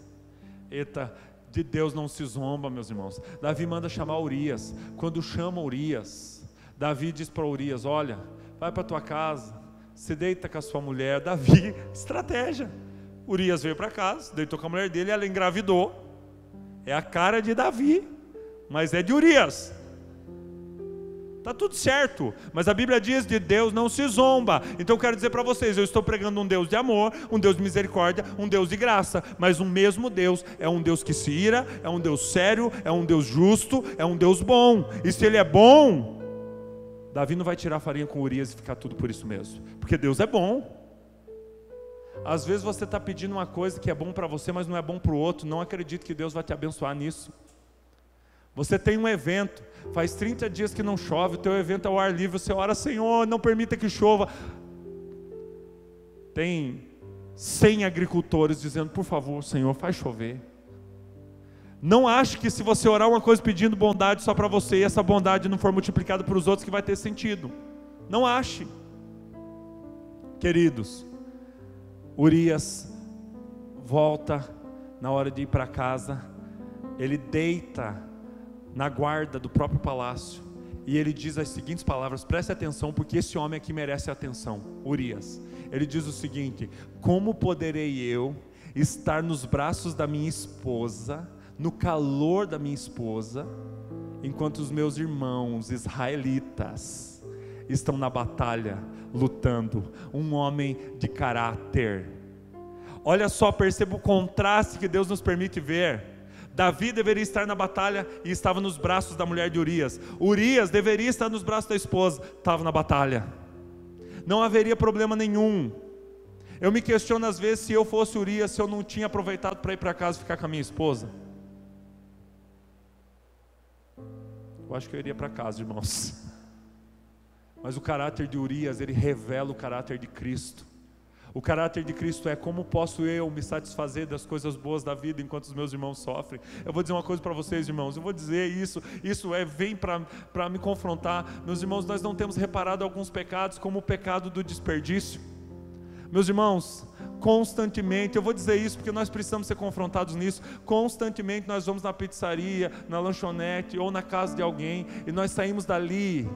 Eita, de Deus não se zomba, meus irmãos. Davi manda chamar Urias. Quando chama Urias, Davi diz para Urias: olha, vai para tua casa, se deita com a sua mulher. Davi, estratégia. Urias veio para casa, deitou com a mulher dele, ela engravidou. É a cara de Davi, mas é de Urias. Está tudo certo, mas a Bíblia diz: de Deus não se zomba. Então eu quero dizer para vocês, eu estou pregando um Deus de amor, um Deus de misericórdia, um Deus de graça, mas o mesmo Deus é um Deus que se ira, é um Deus sério, é um Deus justo, é um Deus bom. E se Ele é bom, Davi não vai tirar farinha com Urias e ficar tudo por isso mesmo, porque Deus é bom. Às vezes você está pedindo uma coisa que é bom para você, mas não é bom para o outro. Não acredite que Deus vai te abençoar nisso. Você tem um evento, faz 30 dias que não chove, o teu evento é ao ar livre, você ora: Senhor, não permita que chova. Tem 100 agricultores dizendo: por favor, Senhor, faz chover. Não ache que se você orar uma coisa pedindo bondade só para você, e essa bondade não for multiplicada para os outros, que vai ter sentido. Não ache. Queridos, Urias volta na hora de ir para casa, ele deita na guarda do próprio palácio, e ele diz as seguintes palavras, preste atenção, porque esse homem aqui merece atenção. Urias, ele diz o seguinte: como poderei eu estar nos braços da minha esposa, no calor da minha esposa, enquanto os meus irmãos israelitas estão na batalha, lutando? Um homem de caráter. Olha só, perceba o contraste que Deus nos permite ver. Davi deveria estar na batalha e estava nos braços da mulher de Urias. Urias deveria estar nos braços da esposa, estava na batalha. Não haveria problema nenhum. Eu me questiono às vezes, se eu fosse Urias, se eu não tinha aproveitado para ir para casa e ficar com a minha esposa. Eu acho que eu iria para casa, irmãos. Mas o caráter de Urias, ele revela o caráter de Cristo. O caráter de Cristo é: como posso eu me satisfazer das coisas boas da vida enquanto os meus irmãos sofrem? Eu vou dizer uma coisa para vocês, irmãos, eu vou dizer isso vem para me confrontar. Meus irmãos, nós não temos reparado alguns pecados, como o pecado do desperdício. Meus irmãos, constantemente, eu vou dizer isso porque nós precisamos ser confrontados nisso. Constantemente nós vamos na pizzaria, na lanchonete ou na casa de alguém, e nós saímos dali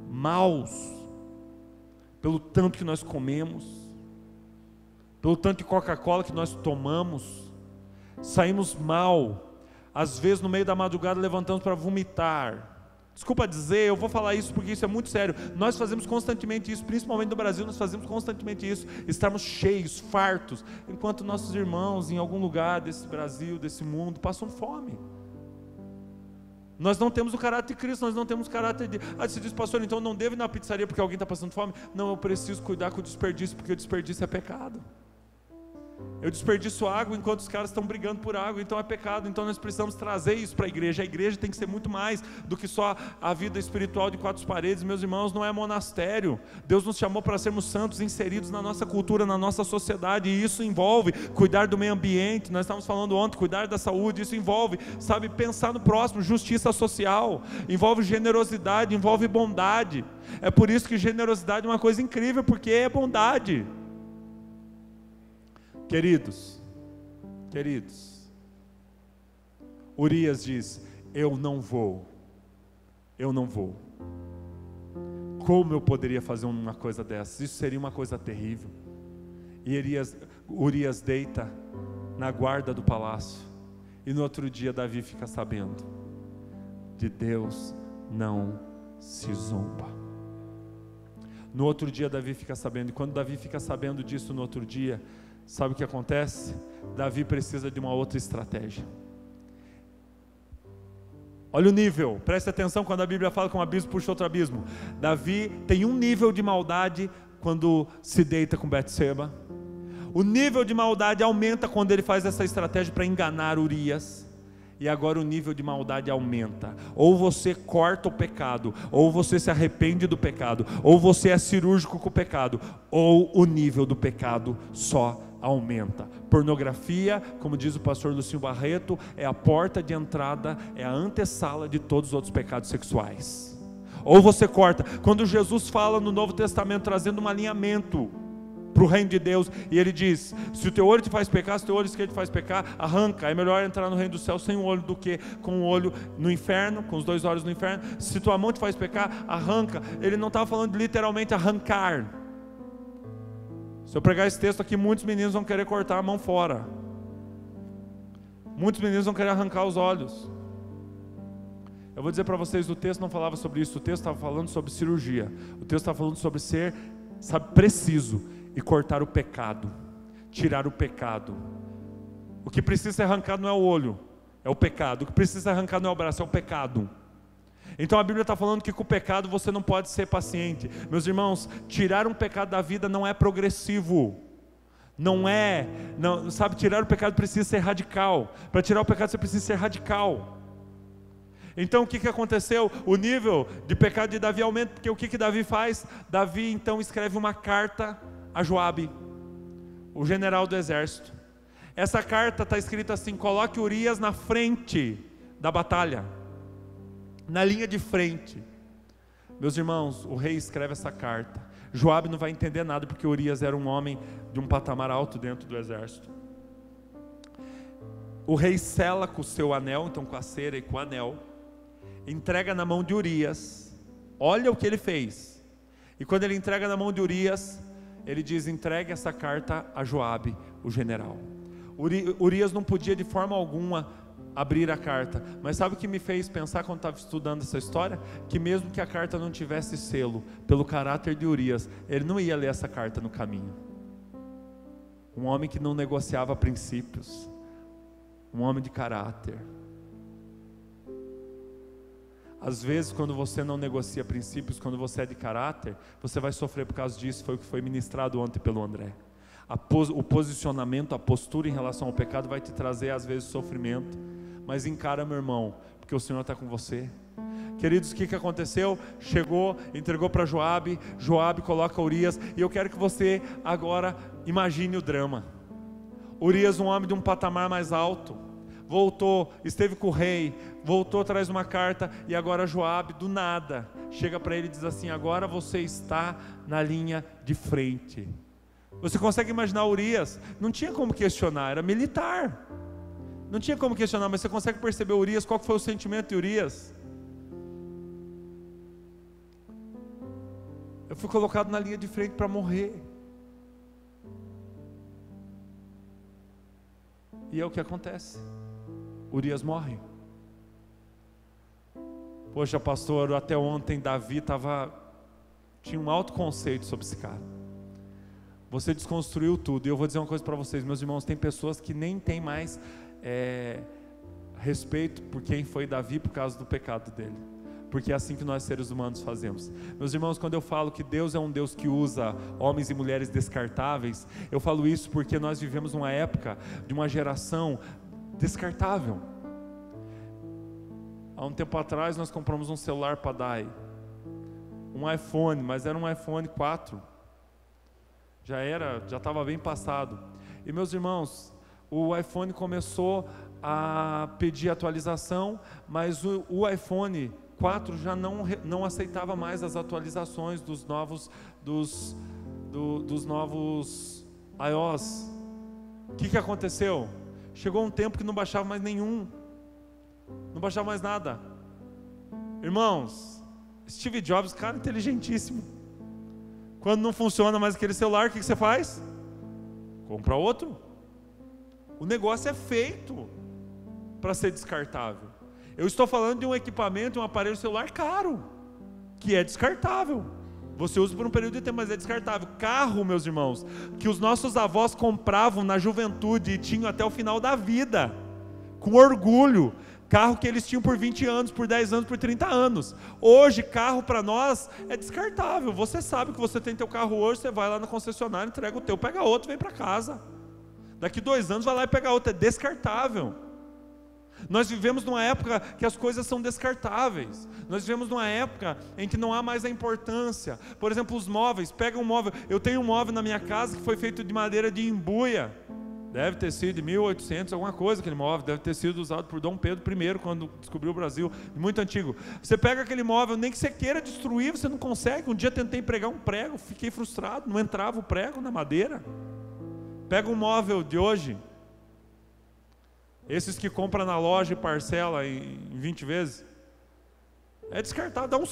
maus, pelo tanto que nós comemos, pelo tanto de Coca-Cola que nós tomamos. Saímos mal, às vezes no meio da madrugada levantamos para vomitar. Desculpa dizer, eu vou falar isso porque isso é muito sério. Nós fazemos constantemente isso, principalmente no Brasil, nós fazemos constantemente isso. Estarmos cheios, fartos, enquanto nossos irmãos em algum lugar desse Brasil, desse mundo, passam fome. Nós não temos o caráter de Cristo, nós não temos o caráter de... você diz: pastor, então eu não devo ir na pizzaria porque alguém está passando fome? Não, eu preciso cuidar com o desperdício, porque o desperdício é pecado. Eu desperdiço água enquanto os caras estão brigando por água, então é pecado. Então nós precisamos trazer isso para a igreja. A igreja tem que ser muito mais do que só a vida espiritual de quatro paredes. Meus irmãos, não é monastério. Deus nos chamou para sermos santos, inseridos na nossa cultura, na nossa sociedade, e isso envolve cuidar do meio ambiente. Nós estávamos falando ontem, cuidar da saúde. Isso envolve, pensar no próximo, justiça social, envolve generosidade, envolve bondade. É por isso que generosidade é uma coisa incrível, porque é bondade. Queridos, Urias diz: eu não vou. Como eu poderia fazer uma coisa dessas? Isso seria uma coisa terrível. E Urias deita na guarda do palácio, e no outro dia Davi fica sabendo. De Deus não se zomba. No outro dia Davi fica sabendo, e quando Davi fica sabendo disso no outro dia, sabe o que acontece? Davi precisa de uma outra estratégia. Olha o nível, preste atenção quando a Bíblia fala que um abismo puxa outro abismo. Davi tem um nível de maldade quando se deita com Betseba. O nível de maldade aumenta quando ele faz essa estratégia para enganar Urias. E agora o nível de maldade aumenta. Ou você corta o pecado, ou você se arrepende do pecado, ou você é cirúrgico com o pecado, ou o nível do pecado só aumenta. Pornografia, como diz o pastor Lucinho Barreto, é a porta de entrada, é a antessala de todos os outros pecados sexuais. Ou você corta. Quando Jesus fala no Novo Testamento, trazendo um alinhamento para o reino de Deus, e ele diz: se o teu olho te faz pecar, se o teu olho esquerdo te faz pecar, arranca. É melhor entrar no reino do céu sem um olho do que com um olho no inferno, com os dois olhos no inferno. Se tua mão te faz pecar, arranca. Ele não estava falando de literalmente arrancar. Se eu pregar esse texto aqui, muitos meninos vão querer cortar a mão fora, muitos meninos vão querer arrancar os olhos. Eu vou dizer para vocês, o texto não falava sobre isso. O texto estava falando sobre cirurgia. O texto estava falando sobre ser, preciso e cortar o pecado, tirar o pecado. O que precisa ser arrancado não é o olho, é o pecado. O que precisa ser arrancado não é o braço, é o pecado. Então a Bíblia está falando que com o pecado você não pode ser paciente. Meus irmãos, tirar um pecado da vida não é progressivo. Tirar o pecado precisa ser radical. Para tirar o pecado você precisa ser radical. Então o que aconteceu? O nível de pecado de Davi aumenta, porque o que Davi faz? Davi então escreve uma carta a Joabe, o general do exército. Essa carta está escrita assim: coloque Urias na frente da batalha, na linha de frente. Meus irmãos, o rei escreve essa carta. Joabe não vai entender nada, porque Urias era um homem de um patamar alto dentro do exército. O rei sela com o seu anel, então com a cera e com o anel, entrega na mão de Urias. Olha o que ele fez. E quando ele entrega na mão de Urias, ele diz: entregue essa carta a Joabe, o general. Urias não podia de forma alguma abrir a carta, mas sabe o que me fez pensar quando estava estudando essa história? Que mesmo que a carta não tivesse selo, pelo caráter de Urias, ele não ia ler essa carta no caminho. Um homem que não negociava princípios, um homem de caráter. Às vezes, quando você não negocia princípios, quando você é de caráter, você vai sofrer por causa disso. Foi o que foi ministrado ontem pelo André. O posicionamento, a postura em relação ao pecado vai te trazer às vezes sofrimento, mas encara, meu irmão, porque o Senhor está com você. Queridos, o que aconteceu? Chegou, entregou para Joabe, Joabe coloca Urias, e eu quero que você agora imagine o drama. Urias, um homem de um patamar mais alto, voltou, esteve com o rei, voltou, traz uma carta, e agora Joabe, do nada, chega para ele e diz assim: agora você está na linha de frente. Você consegue imaginar Urias? Não tinha como questionar, era militar. Não tinha como questionar, mas você consegue perceber Urias? Qual foi o sentimento de Urias? Eu fui colocado na linha de frente para morrer. E é o que acontece. Urias morre. Poxa, pastor, até ontem Davi tinha um alto conceito sobre esse cara. Você desconstruiu tudo. E eu vou dizer uma coisa para vocês, meus irmãos, tem pessoas que nem têm mais respeito por quem foi Davi por causa do pecado dele. Porque é assim que nós seres humanos fazemos. Meus irmãos, quando eu falo que Deus é um Deus que usa homens e mulheres descartáveis, eu falo isso porque nós vivemos uma época de uma geração descartável. Há um tempo atrás nós compramos um celular para Dai, um iPhone, mas era um iPhone 4. Já estava bem passado. E meus irmãos, o iPhone começou a pedir atualização, mas o iPhone 4 já não aceitava mais as atualizações dos novos iOS. O que aconteceu? Chegou um tempo que não baixava mais nenhum, não baixava mais nada. Irmãos, Steve Jobs, cara inteligentíssimo. Quando não funciona mais aquele celular, o que você faz? Compra outro. O negócio é feito para ser descartável. Eu estou falando de um equipamento, um aparelho celular caro, que é descartável. Você usa por um período de tempo, mas é descartável. Carro, meus irmãos, que os nossos avós compravam na juventude e tinham até o final da vida, com orgulho. Carro que eles tinham por 20 anos, por 10 anos, por 30 anos. Hoje, carro para nós é descartável. Você sabe que você tem teu carro hoje, você vai lá na concessionária, entrega o teu, pega outro, vem para casa. Daqui 2 anos vai lá e pega outro, é descartável. Nós vivemos numa época que as coisas são descartáveis. Nós vivemos numa época em que não há mais a importância. Por exemplo, os móveis, pega um móvel. Eu tenho um móvel na minha casa que foi feito de madeira de embuia. Deve ter sido de 1800, alguma coisa aquele móvel, deve ter sido usado por Dom Pedro I, quando descobriu o Brasil, muito antigo. Você pega aquele móvel, nem que você queira destruir, você não consegue. Um dia tentei pregar um prego, fiquei frustrado, não entrava o prego na madeira. Pega um móvel de hoje, esses que compra na loja e parcela em 20 vezes, é descartável, dá um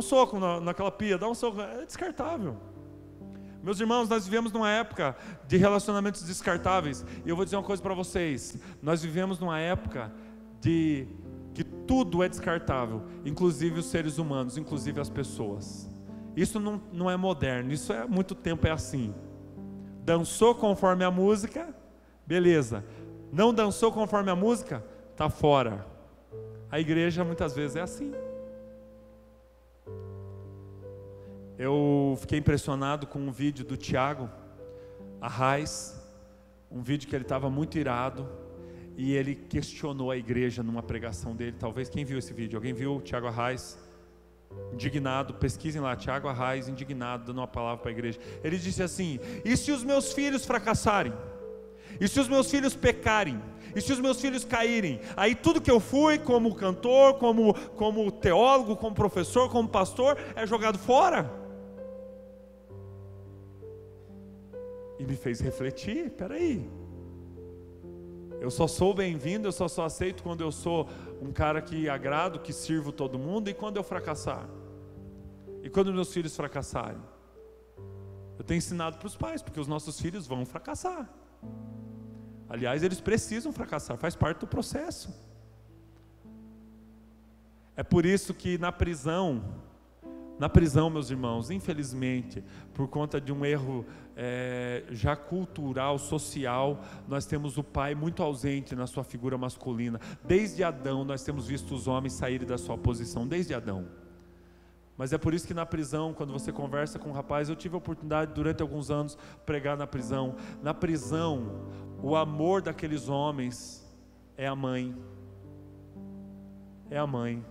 soco naquela pia, dá um soco, é descartável. Meus irmãos, nós vivemos numa época de relacionamentos descartáveis. E eu vou dizer uma coisa para vocês. Nós vivemos numa época de que tudo é descartável, inclusive os seres humanos, inclusive as pessoas. Isso não é moderno, isso há muito tempo é assim. Dançou conforme a música, beleza. Não dançou conforme a música, está fora. A igreja muitas vezes é assim. Eu fiquei impressionado com um vídeo do Tiago Arraes, um vídeo que ele estava muito irado, e ele questionou a igreja numa pregação dele. Talvez, quem viu esse vídeo? Alguém viu o Tiago Arraes? Indignado, pesquisem lá, Tiago Arraes, indignado, dando uma palavra para a igreja. Ele disse assim: e se os meus filhos fracassarem? E se os meus filhos pecarem? E se os meus filhos caírem? Aí tudo que eu fui como cantor, como teólogo, como professor, como pastor, é jogado fora? E me fez refletir, peraí, eu só sou bem-vindo, eu só aceito quando eu sou um cara que agrado, que sirvo todo mundo, e quando eu fracassar? E quando meus filhos fracassarem? Eu tenho ensinado para os pais, porque os nossos filhos vão fracassar. Aliás, eles precisam fracassar, faz parte do processo. É por isso que na prisão Na prisão, meus irmãos, infelizmente, por conta de um erro já cultural, social, nós temos o pai muito ausente na sua figura masculina. Desde Adão nós temos visto os homens saírem da sua posição, desde Adão. Mas é por isso que na prisão, quando você conversa com um rapaz, eu tive a oportunidade durante alguns anos pregar na prisão. Na prisão, o amor daqueles homens é a mãe. É a mãe.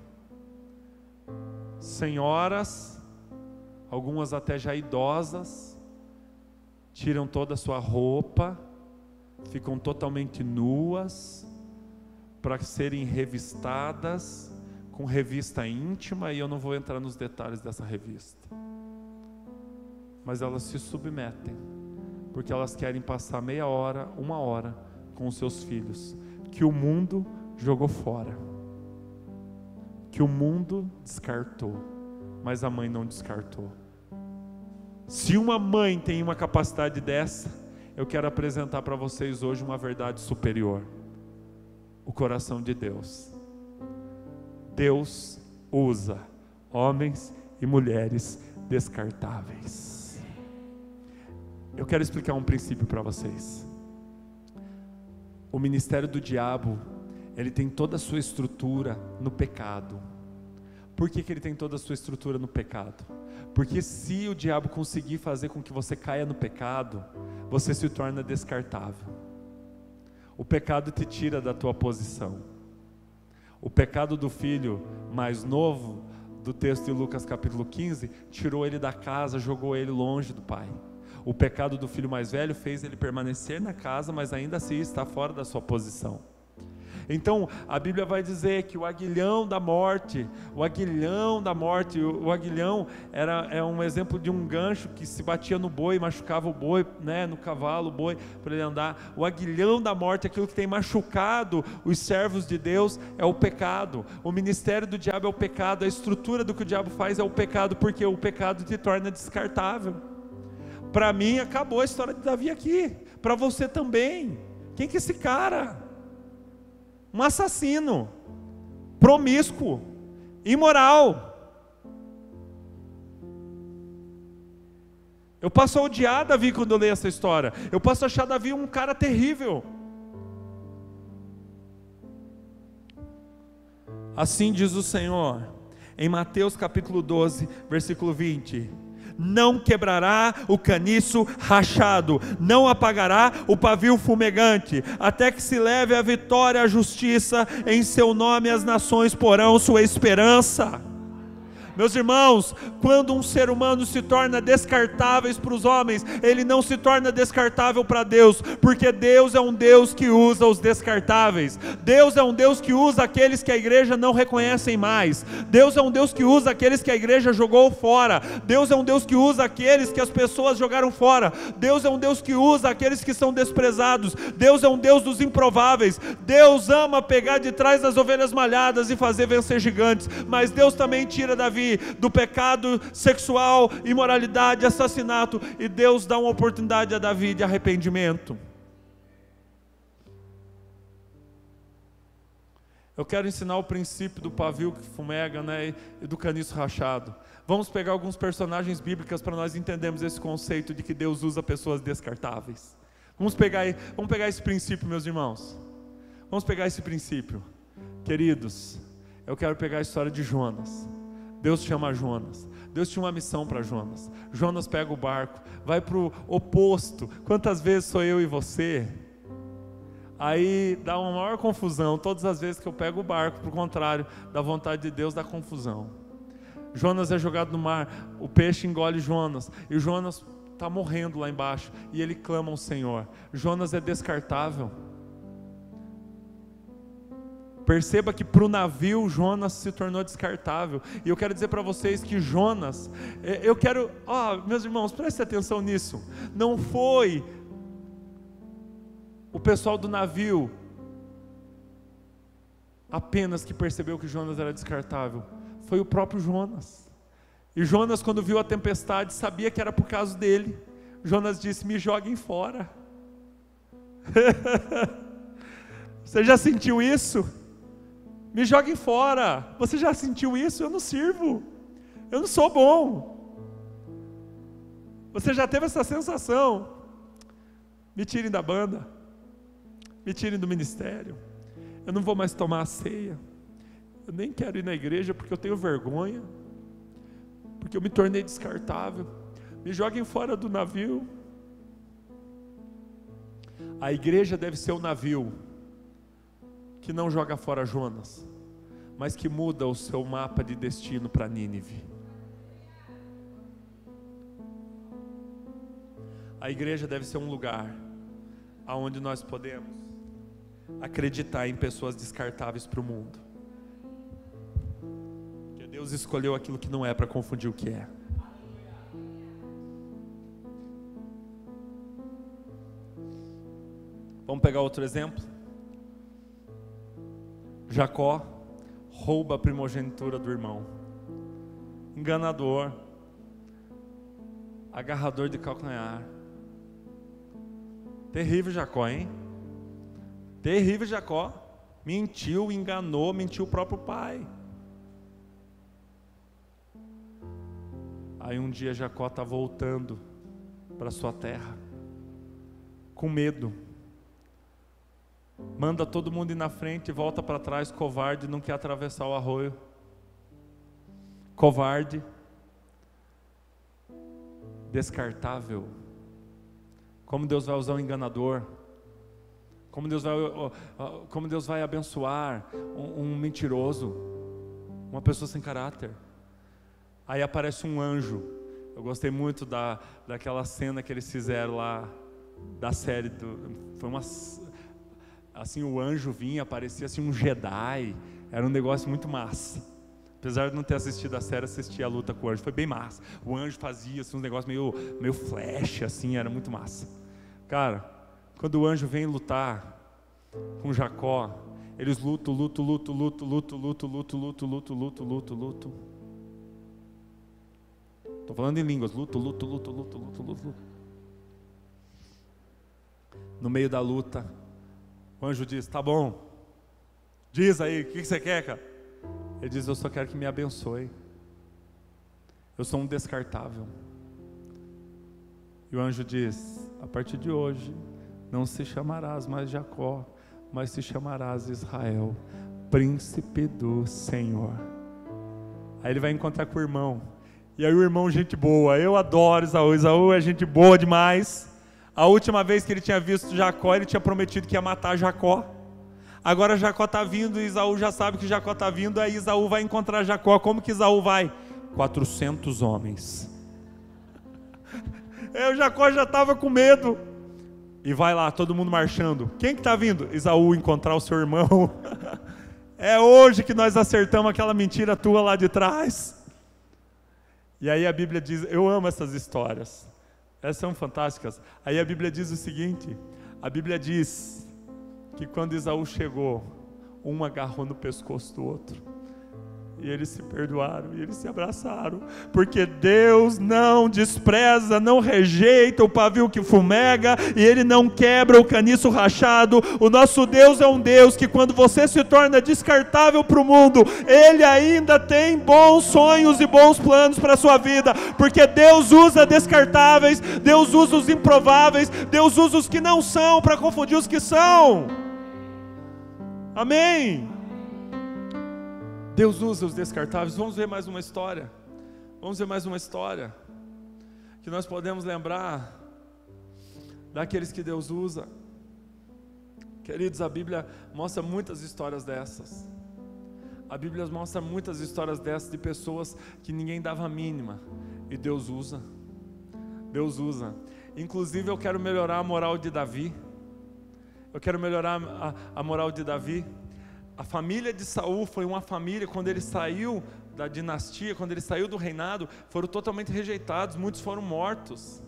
Senhoras, algumas até já idosas, tiram toda a sua roupa, ficam totalmente nuas, para serem revistadas, com revista íntima, e eu não vou entrar nos detalhes dessa revista. Mas elas se submetem, porque elas querem passar meia hora, 1 hora, com os seus filhos, que o mundo jogou fora, que o mundo descartou, mas a mãe não descartou. Se uma mãe tem uma capacidade dessa, eu quero apresentar para vocês hoje uma verdade superior: o coração de Deus. Deus usa homens e mulheres descartáveis. Eu quero explicar um princípio para vocês. O ministério do diabo, ele tem toda a sua estrutura no pecado. Por que ele tem toda a sua estrutura no pecado? Porque se o diabo conseguir fazer com que você caia no pecado, você se torna descartável. O pecado te tira da tua posição. O pecado do filho mais novo, do texto de Lucas capítulo 15, tirou ele da casa, jogou ele longe do pai. O pecado do filho mais velho fez ele permanecer na casa, mas ainda assim está fora da sua posição. Então a Bíblia vai dizer que o aguilhão da morte, o aguilhão é um exemplo de um gancho que se batia no boi, machucava o boi, né, no cavalo, o boi, para ele andar. O aguilhão da morte, aquilo que tem machucado os servos de Deus, é o pecado. O ministério do diabo é o pecado, a estrutura do que o diabo faz é o pecado, porque o pecado te torna descartável. Para mim acabou a história de Davi aqui, para você também. Quem que é esse cara? Um assassino, promíscuo, imoral. Eu passo a odiar Davi quando eu leio essa história. Eu passo a achar Davi um cara terrível. Assim diz o Senhor, em Mateus capítulo 12, versículo 20: não quebrará o caniço rachado, não apagará o pavio fumegante, até que se leve a vitória à justiça, em seu nome as nações porão sua esperança. Meus irmãos, quando um ser humano se torna descartável para os homens, ele não se torna descartável para Deus, porque Deus é um Deus que usa os descartáveis. Deus é um Deus que usa aqueles que a igreja não reconhecem mais. Deus é um Deus que usa aqueles que a igreja jogou fora. Deus é um Deus que usa aqueles que as pessoas jogaram fora. Deus é um Deus que usa aqueles que são desprezados. Deus é um Deus dos improváveis. Deus ama pegar de trás das ovelhas malhadas e fazer vencer gigantes, mas Deus também tira Davi do pecado sexual, imoralidade, assassinato, e Deus dá uma oportunidade a Davi de arrependimento. Eu quero ensinar o princípio do pavio que fumega, né, e do caniço rachado. Vamos pegar alguns personagens bíblicos para nós entendermos esse conceito de que Deus usa pessoas descartáveis. Vamos pegar esse princípio, meus irmãos. Vamos pegar esse princípio. Queridos, eu quero pegar a história de Jonas. Deus chama Jonas. Deus tinha uma missão para Jonas. Jonas pega o barco, vai para o oposto. Quantas vezes sou eu e você? Aí dá uma maior confusão. Todas as vezes que eu pego o barco para o contrário da vontade de Deus, dá confusão. Jonas é jogado no mar, o peixe engole Jonas, e Jonas está morrendo lá embaixo, e ele clama ao Senhor. Jonas é descartável. Perceba que para o navio Jonas se tornou descartável. E eu quero dizer para vocês que Jonas, meus irmãos, prestem atenção nisso. Não foi o pessoal do navio apenas que percebeu que Jonas era descartável. Foi o próprio Jonas. E Jonas, quando viu a tempestade, sabia que era por causa dele. Jonas disse: me joguem fora. Você já sentiu isso? Me joguem fora. Você já sentiu isso? Eu não sirvo. eu não sou bom. Você já teve essa sensação? Me tirem da banda, me tirem do ministério, eu não vou mais tomar a ceia, eu nem quero ir na igreja porque eu tenho vergonha, porque eu me tornei descartável, me joguem fora do navio. A igreja deve ser o navio que não joga fora Jonas, mas que muda o seu mapa de destino para Nínive. A igreja deve ser um lugar onde nós podemos acreditar em pessoas descartáveis para o mundo. Porque Deus escolheu aquilo que não é para confundir o que é. Vamos pegar outro exemplo? Jacó rouba a primogenitura do irmão. Enganador, agarrador de calcanhar. Terrível Jacó, hein? Terrível Jacó. Mentiu, enganou, mentiu o próprio pai. Aí um dia Jacó está voltando para sua terra, com medo. Manda todo mundo ir na frente e volta para trás, covarde, não quer atravessar o arroio. Covarde. Descartável. Como Deus vai usar um enganador? Como Deus vai abençoar um mentiroso? Uma pessoa sem caráter? Aí aparece um anjo. Eu gostei muito daquela cena que eles fizeram lá, da série. Foi uma... Assim, o anjo vinha, parecia assim um Jedi. Era um negócio muito massa. Apesar de não ter assistido a série, assisti a luta com o anjo. Foi bem massa. O anjo fazia assim, um negócio meio flash, assim, era muito massa. Cara, quando o anjo vem lutar com Jacó, eles lutam. Estou falando em línguas. Luto. No meio da luta, o anjo diz: tá bom, diz aí, o que você quer, cara? Ele diz: eu só quero que me abençoe. Eu sou um descartável. E o anjo diz: a partir de hoje, não se chamarás mais Jacó, mas se chamarás Israel, príncipe do Senhor. Aí ele vai encontrar com o irmão. E aí o irmão, gente boa. Eu adoro Esaú. Esaú é gente boa demais. A última vez que ele tinha visto Jacó, ele tinha prometido que ia matar Jacó. Agora Jacó está vindo e Esaú já sabe que Jacó está vindo. Aí Esaú vai encontrar Jacó. Como que Esaú vai? 400 homens. O Jacó já estava com medo. E vai lá, todo mundo marchando. Quem que está vindo? Esaú encontrar o seu irmão. É hoje que nós acertamos aquela mentira tua lá de trás. E aí a Bíblia diz, eu amo essas histórias. Essas são fantásticas. Aí a Bíblia diz o seguinte, a Bíblia diz que quando Esaú chegou, um agarrou no pescoço do outro. E eles se perdoaram, e eles se abraçaram, porque Deus não despreza, não rejeita o pavio que fumega, e Ele não quebra o caniço rachado. O nosso Deus é um Deus que quando você se torna descartável para o mundo, Ele ainda tem bons sonhos e bons planos para a sua vida, porque Deus usa descartáveis, Deus usa os improváveis, Deus usa os que não são para confundir os que são. Amém? Deus usa os descartáveis. Vamos ver mais uma história. Que nós podemos lembrar daqueles que Deus usa. Queridos, a Bíblia mostra muitas histórias dessas. A Bíblia mostra muitas histórias dessas de pessoas que ninguém dava a mínima. E Deus usa. Deus usa. Inclusive eu quero melhorar a moral de Davi. A moral de Davi. A família de Saul foi uma família, quando ele saiu da dinastia, quando ele saiu do reinado, foram totalmente rejeitados, muitos foram mortos,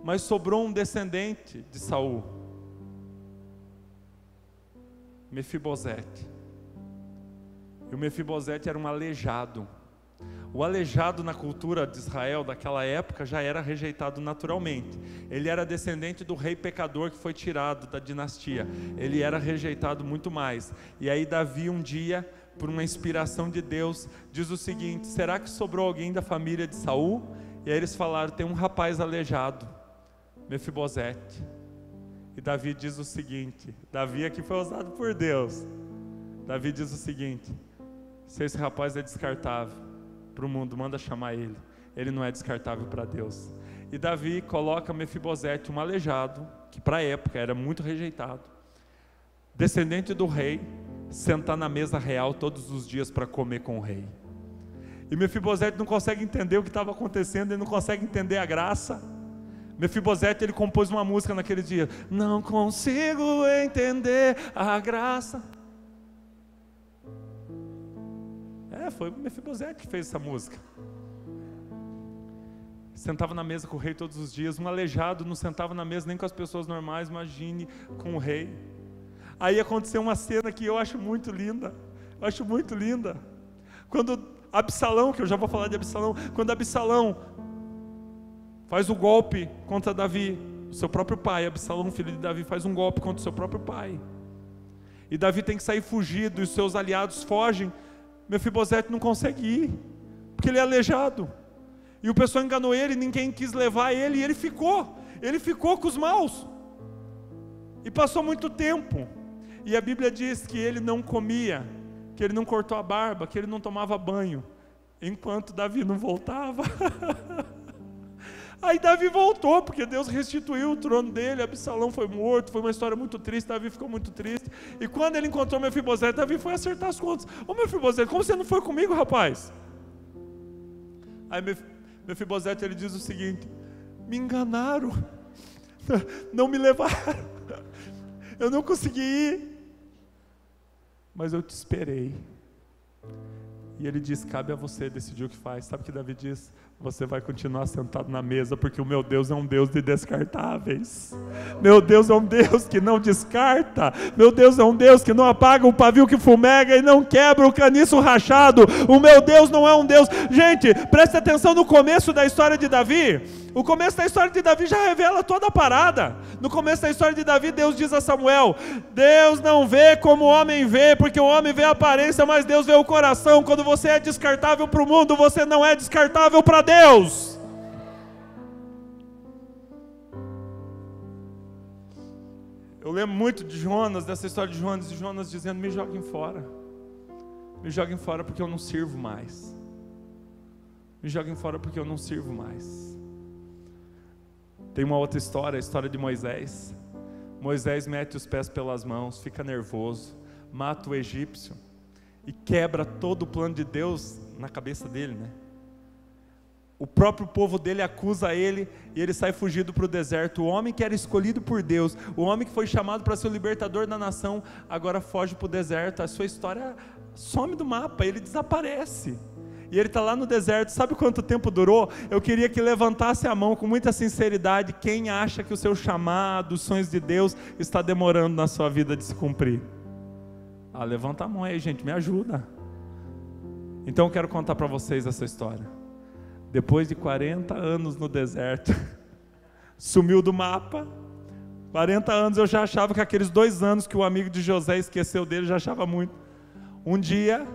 mas sobrou um descendente de Saul, Mefibosete. E o Mefibosete era um aleijado. O aleijado na cultura de Israel daquela época já era rejeitado naturalmente. Ele era descendente do rei pecador que foi tirado da dinastia. Ele era rejeitado muito mais. E aí Davi um dia por uma inspiração de Deus, diz o seguinte: será que sobrou alguém da família de Saul? E aí eles falaram: tem um rapaz aleijado, Mefibosete. E Davi diz o seguinte, Davi aqui foi usado por Deus. Davi diz o seguinte: se esse rapaz é descartável para o mundo, manda chamar ele. Ele não é descartável para Deus. E Davi coloca Mefibosete, um aleijado, que para a época era muito rejeitado, descendente do rei, sentar na mesa real todos os dias para comer com o rei. E Mefibosete não consegue entender o que estava acontecendo, ele não consegue entender a graça. Mefibosete, ele compôs uma música naquele dia: não consigo entender a graça. Foi o Mefibosete que fez essa música. Sentava na mesa com o rei todos os dias. Um aleijado não sentava na mesa nem com as pessoas normais, imagine com o rei. Aí aconteceu uma cena que eu acho muito linda. Eu acho muito linda. Quando Absalão, que eu já vou falar de Absalão, quando Absalão faz o golpe contra Davi, o seu próprio pai, Absalão, filho de Davi, faz um golpe contra o seu próprio pai. E Davi tem que sair fugido, e os seus aliados fogem. Mefibosete não consegue ir, porque ele é aleijado. E o pessoal enganou ele, ninguém quis levar ele, e ele ficou com os maus. E passou muito tempo. E a Bíblia diz que ele não comia, que ele não cortou a barba, que ele não tomava banho, enquanto Davi não voltava. Aí Davi voltou, porque Deus restituiu o trono dele, Absalão foi morto, foi uma história muito triste, Davi ficou muito triste. E quando ele encontrou Mefibosete, Davi foi acertar as contas. Ô Mefibosete, como você não foi comigo, rapaz? Aí Mefibosete, ele diz o seguinte: me enganaram, não me levaram, eu não consegui ir, mas eu te esperei. E ele diz: cabe a você decidir o que faz. Sabe o que Davi diz? Você vai continuar sentado na mesa, porque o meu Deus é um Deus de descartáveis. Meu Deus é um Deus que não descarta. Meu Deus é um Deus que não apaga o pavio que fumega e não quebra o caniço rachado. O meu Deus não é um Deus... Gente, preste atenção no começo da história de Davi. O começo da história de Davi já revela toda a parada. No começo da história de Davi, Deus diz a Samuel: Deus não vê como o homem vê, porque o homem vê a aparência, mas Deus vê o coração. Quando você é descartável para o mundo, você não é descartável para Deus. Eu lembro muito de Jonas, dessa história de Jonas dizendo: me joguem fora. Me joguem fora porque eu não sirvo mais. Me joguem fora porque eu não sirvo mais. Tem uma outra história, a história de Moisés. Moisés mete os pés pelas mãos, fica nervoso, mata o egípcio e quebra todo o plano de Deus na cabeça dele, né? O próprio povo dele acusa ele e ele sai fugido para o deserto. O homem que era escolhido por Deus, o homem que foi chamado para ser o libertador da nação, agora foge para o deserto. A sua história some do mapa, ele desaparece. E ele está lá no deserto. Sabe quanto tempo durou? Eu queria que levantasse a mão com muita sinceridade quem acha que o seu chamado, os sonhos de Deus está demorando na sua vida de se cumprir. Levanta a mão aí, gente, me ajuda. Então eu quero contar para vocês essa história. Depois de 40 anos no deserto, sumiu do mapa. 40 anos eu já achava que aqueles 2 anos que o amigo de José esqueceu dele, já achava muito. Um dia,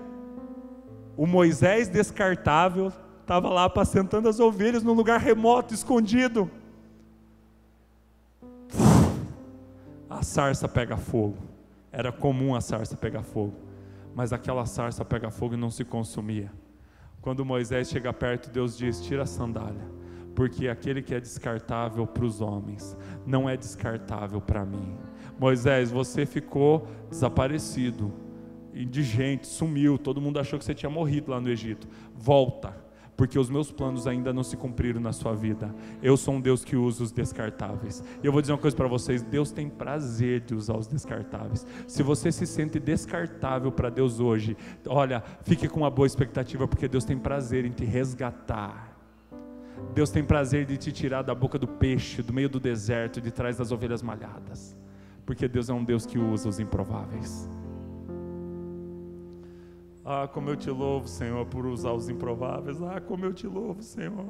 o Moisés descartável estava lá apacentando as ovelhas num lugar remoto, escondido. A sarça pega fogo. Era comum a sarça pegar fogo, mas aquela sarça pega fogo e não se consumia. Quando Moisés chega perto, Deus diz: tira a sandália, porque aquele que é descartável para os homens, não é descartável para mim. Moisés, você ficou desaparecido, indigente, sumiu, todo mundo achou que você tinha morrido lá no Egito. Volta, porque os meus planos ainda não se cumpriram na sua vida. Eu sou um Deus que usa os descartáveis. E eu vou dizer uma coisa para vocês: Deus tem prazer de usar os descartáveis. Se você se sente descartável para Deus hoje, olha, fique com uma boa expectativa, porque Deus tem prazer em te resgatar. Deus tem prazer de te tirar da boca do peixe, do meio do deserto, de trás das ovelhas malhadas, porque Deus é um Deus que usa os improváveis. Como eu te louvo, Senhor, por usar os improváveis. Como eu te louvo, Senhor.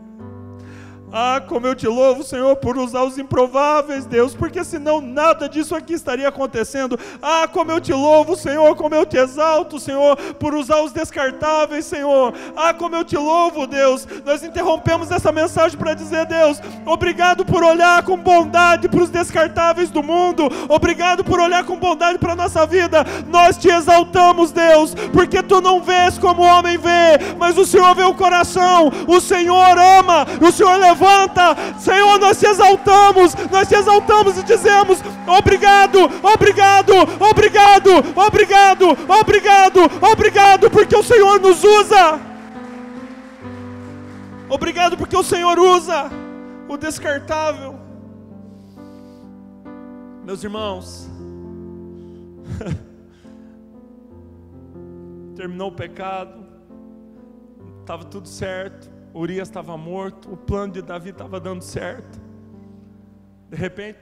Ah, como eu te louvo, Senhor, por usar os improváveis, Deus, porque senão nada disso aqui estaria acontecendo. Ah, como eu te louvo, Senhor, como eu te exalto, Senhor, por usar os descartáveis, Senhor. Ah, como eu te louvo, Deus. Nós interrompemos essa mensagem para dizer, Deus, obrigado por olhar com bondade para os descartáveis do mundo. Obrigado por olhar com bondade para a nossa vida. Nós te exaltamos, Deus, porque tu não vês como o homem vê, mas o Senhor vê o coração. O Senhor ama, o Senhor levanta. Senhor, nós te exaltamos e dizemos obrigado, obrigado, obrigado, obrigado, obrigado, obrigado, porque o Senhor nos usa. Obrigado porque o Senhor usa o descartável. Meus irmãos, terminou o pecado, estava tudo certo. Urias estava morto, o plano de Davi estava dando certo. De repente,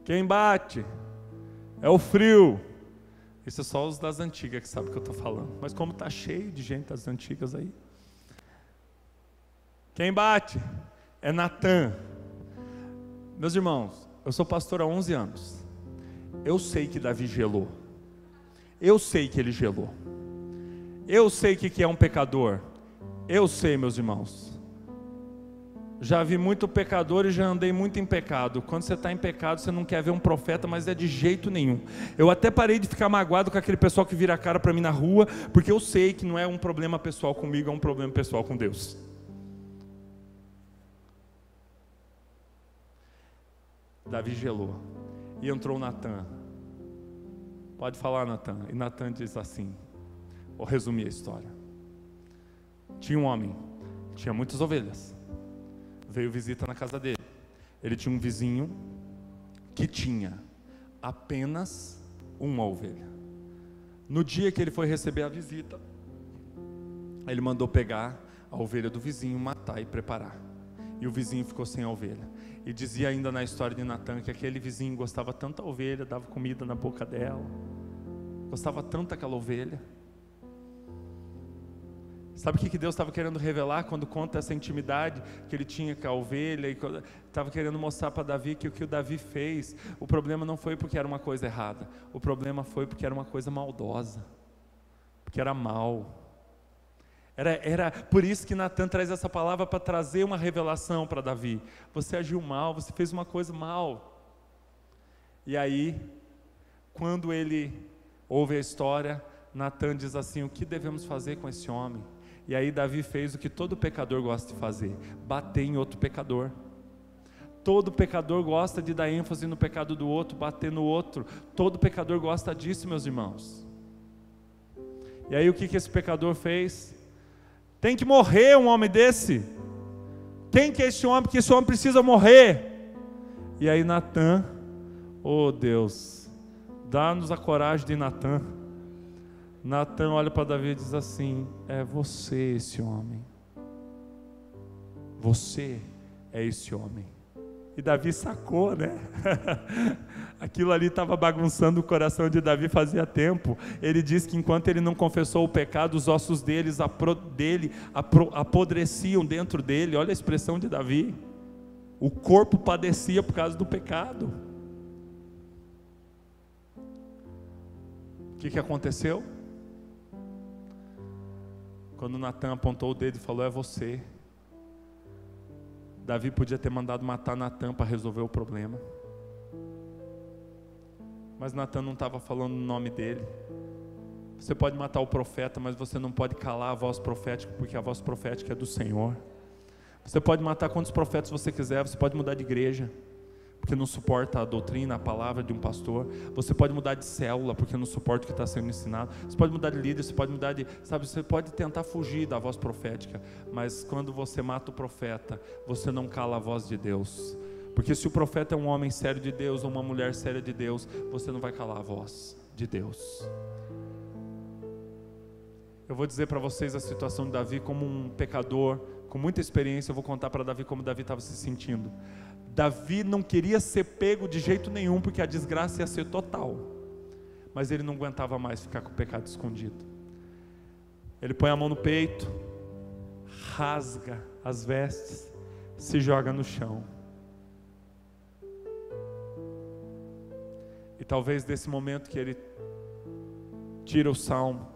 quem bate é o frio. Isso é só os das antigas que sabem o que eu estou falando. Mas como está cheio de gente das antigas aí. Quem bate é Natã. Meus irmãos, eu sou pastor há 11 anos. Eu sei que Davi gelou. Eu sei que ele gelou. Eu sei o que é um pecador. Eu sei, meus irmãos. Já vi muito pecador e já andei muito em pecado. Quando você está em pecado, você não quer ver um profeta, mas é de jeito nenhum. Eu até parei de ficar magoado com aquele pessoal que vira a cara para mim na rua, porque eu sei que não é um problema pessoal comigo, é um problema pessoal com Deus. Davi gelou e entrou Natã. Pode falar, Natã. E Natã diz assim. Vou resumir a história. Tinha um homem, tinha muitas ovelhas. Veio visita na casa dele. Ele tinha um vizinho que tinha apenas uma ovelha. No dia que ele foi receber a visita, ele mandou pegar a ovelha do vizinho, matar e preparar. E o vizinho ficou sem a ovelha. E dizia ainda na história de Natã que aquele vizinho gostava tanto da ovelha, dava comida na boca dela, gostava tanto daquela ovelha. Sabe o que Deus estava querendo revelar quando conta essa intimidade que ele tinha com a ovelha? E estava querendo mostrar para Davi que o que o Davi fez, o problema não foi porque era uma coisa errada, o problema foi porque era uma coisa maldosa, porque era mal. Era por isso que Natã traz essa palavra para trazer uma revelação para Davi. Você agiu mal, você fez uma coisa mal. E aí, quando ele ouve a história, Natã diz assim: o que devemos fazer com esse homem? E aí Davi fez o que todo pecador gosta de fazer: bater em outro pecador. Todo pecador gosta de dar ênfase no pecado do outro, bater no outro. Todo pecador gosta disso, meus irmãos. E aí o que esse pecador fez? Tem que morrer um homem desse. Quem que é esse homem? Que esse homem precisa morrer. E aí Natã, oh Deus, dá-nos a coragem de Natã. Natã olha para Davi e diz assim: é você esse homem. Você é esse homem. E Davi sacou, né? Aquilo ali estava bagunçando o coração de Davi fazia tempo. Ele diz que enquanto ele não confessou o pecado, os ossos dele apodreciam dentro dele. Olha a expressão de Davi. O corpo padecia por causa do pecado. O que aconteceu? Quando Natã apontou o dedo e falou: é você. Davi podia ter mandado matar Natã para resolver o problema. Mas Natã não estava falando no nome dele. Você pode matar o profeta, mas você não pode calar a voz profética, porque a voz profética é do Senhor. Você pode matar quantos profetas você quiser, você pode mudar de igreja, porque não suporta a doutrina, a palavra de um pastor. Você pode mudar de célula, porque não suporta o que está sendo ensinado. Você pode mudar de líder, você pode mudar de... você pode tentar fugir da voz profética, mas quando você mata o profeta, você não cala a voz de Deus. Porque se o profeta é um homem sério de Deus, ou uma mulher séria de Deus, você não vai calar a voz de Deus. Eu vou dizer para vocês a situação de Davi como um pecador, com muita experiência. Eu vou contar para Davi como Davi estava se sentindo. Davi não queria ser pego de jeito nenhum, porque a desgraça ia ser total. Mas ele não aguentava mais ficar com o pecado escondido. Ele põe a mão no peito, rasga as vestes, se joga no chão. E talvez desse momento que ele tira o salmo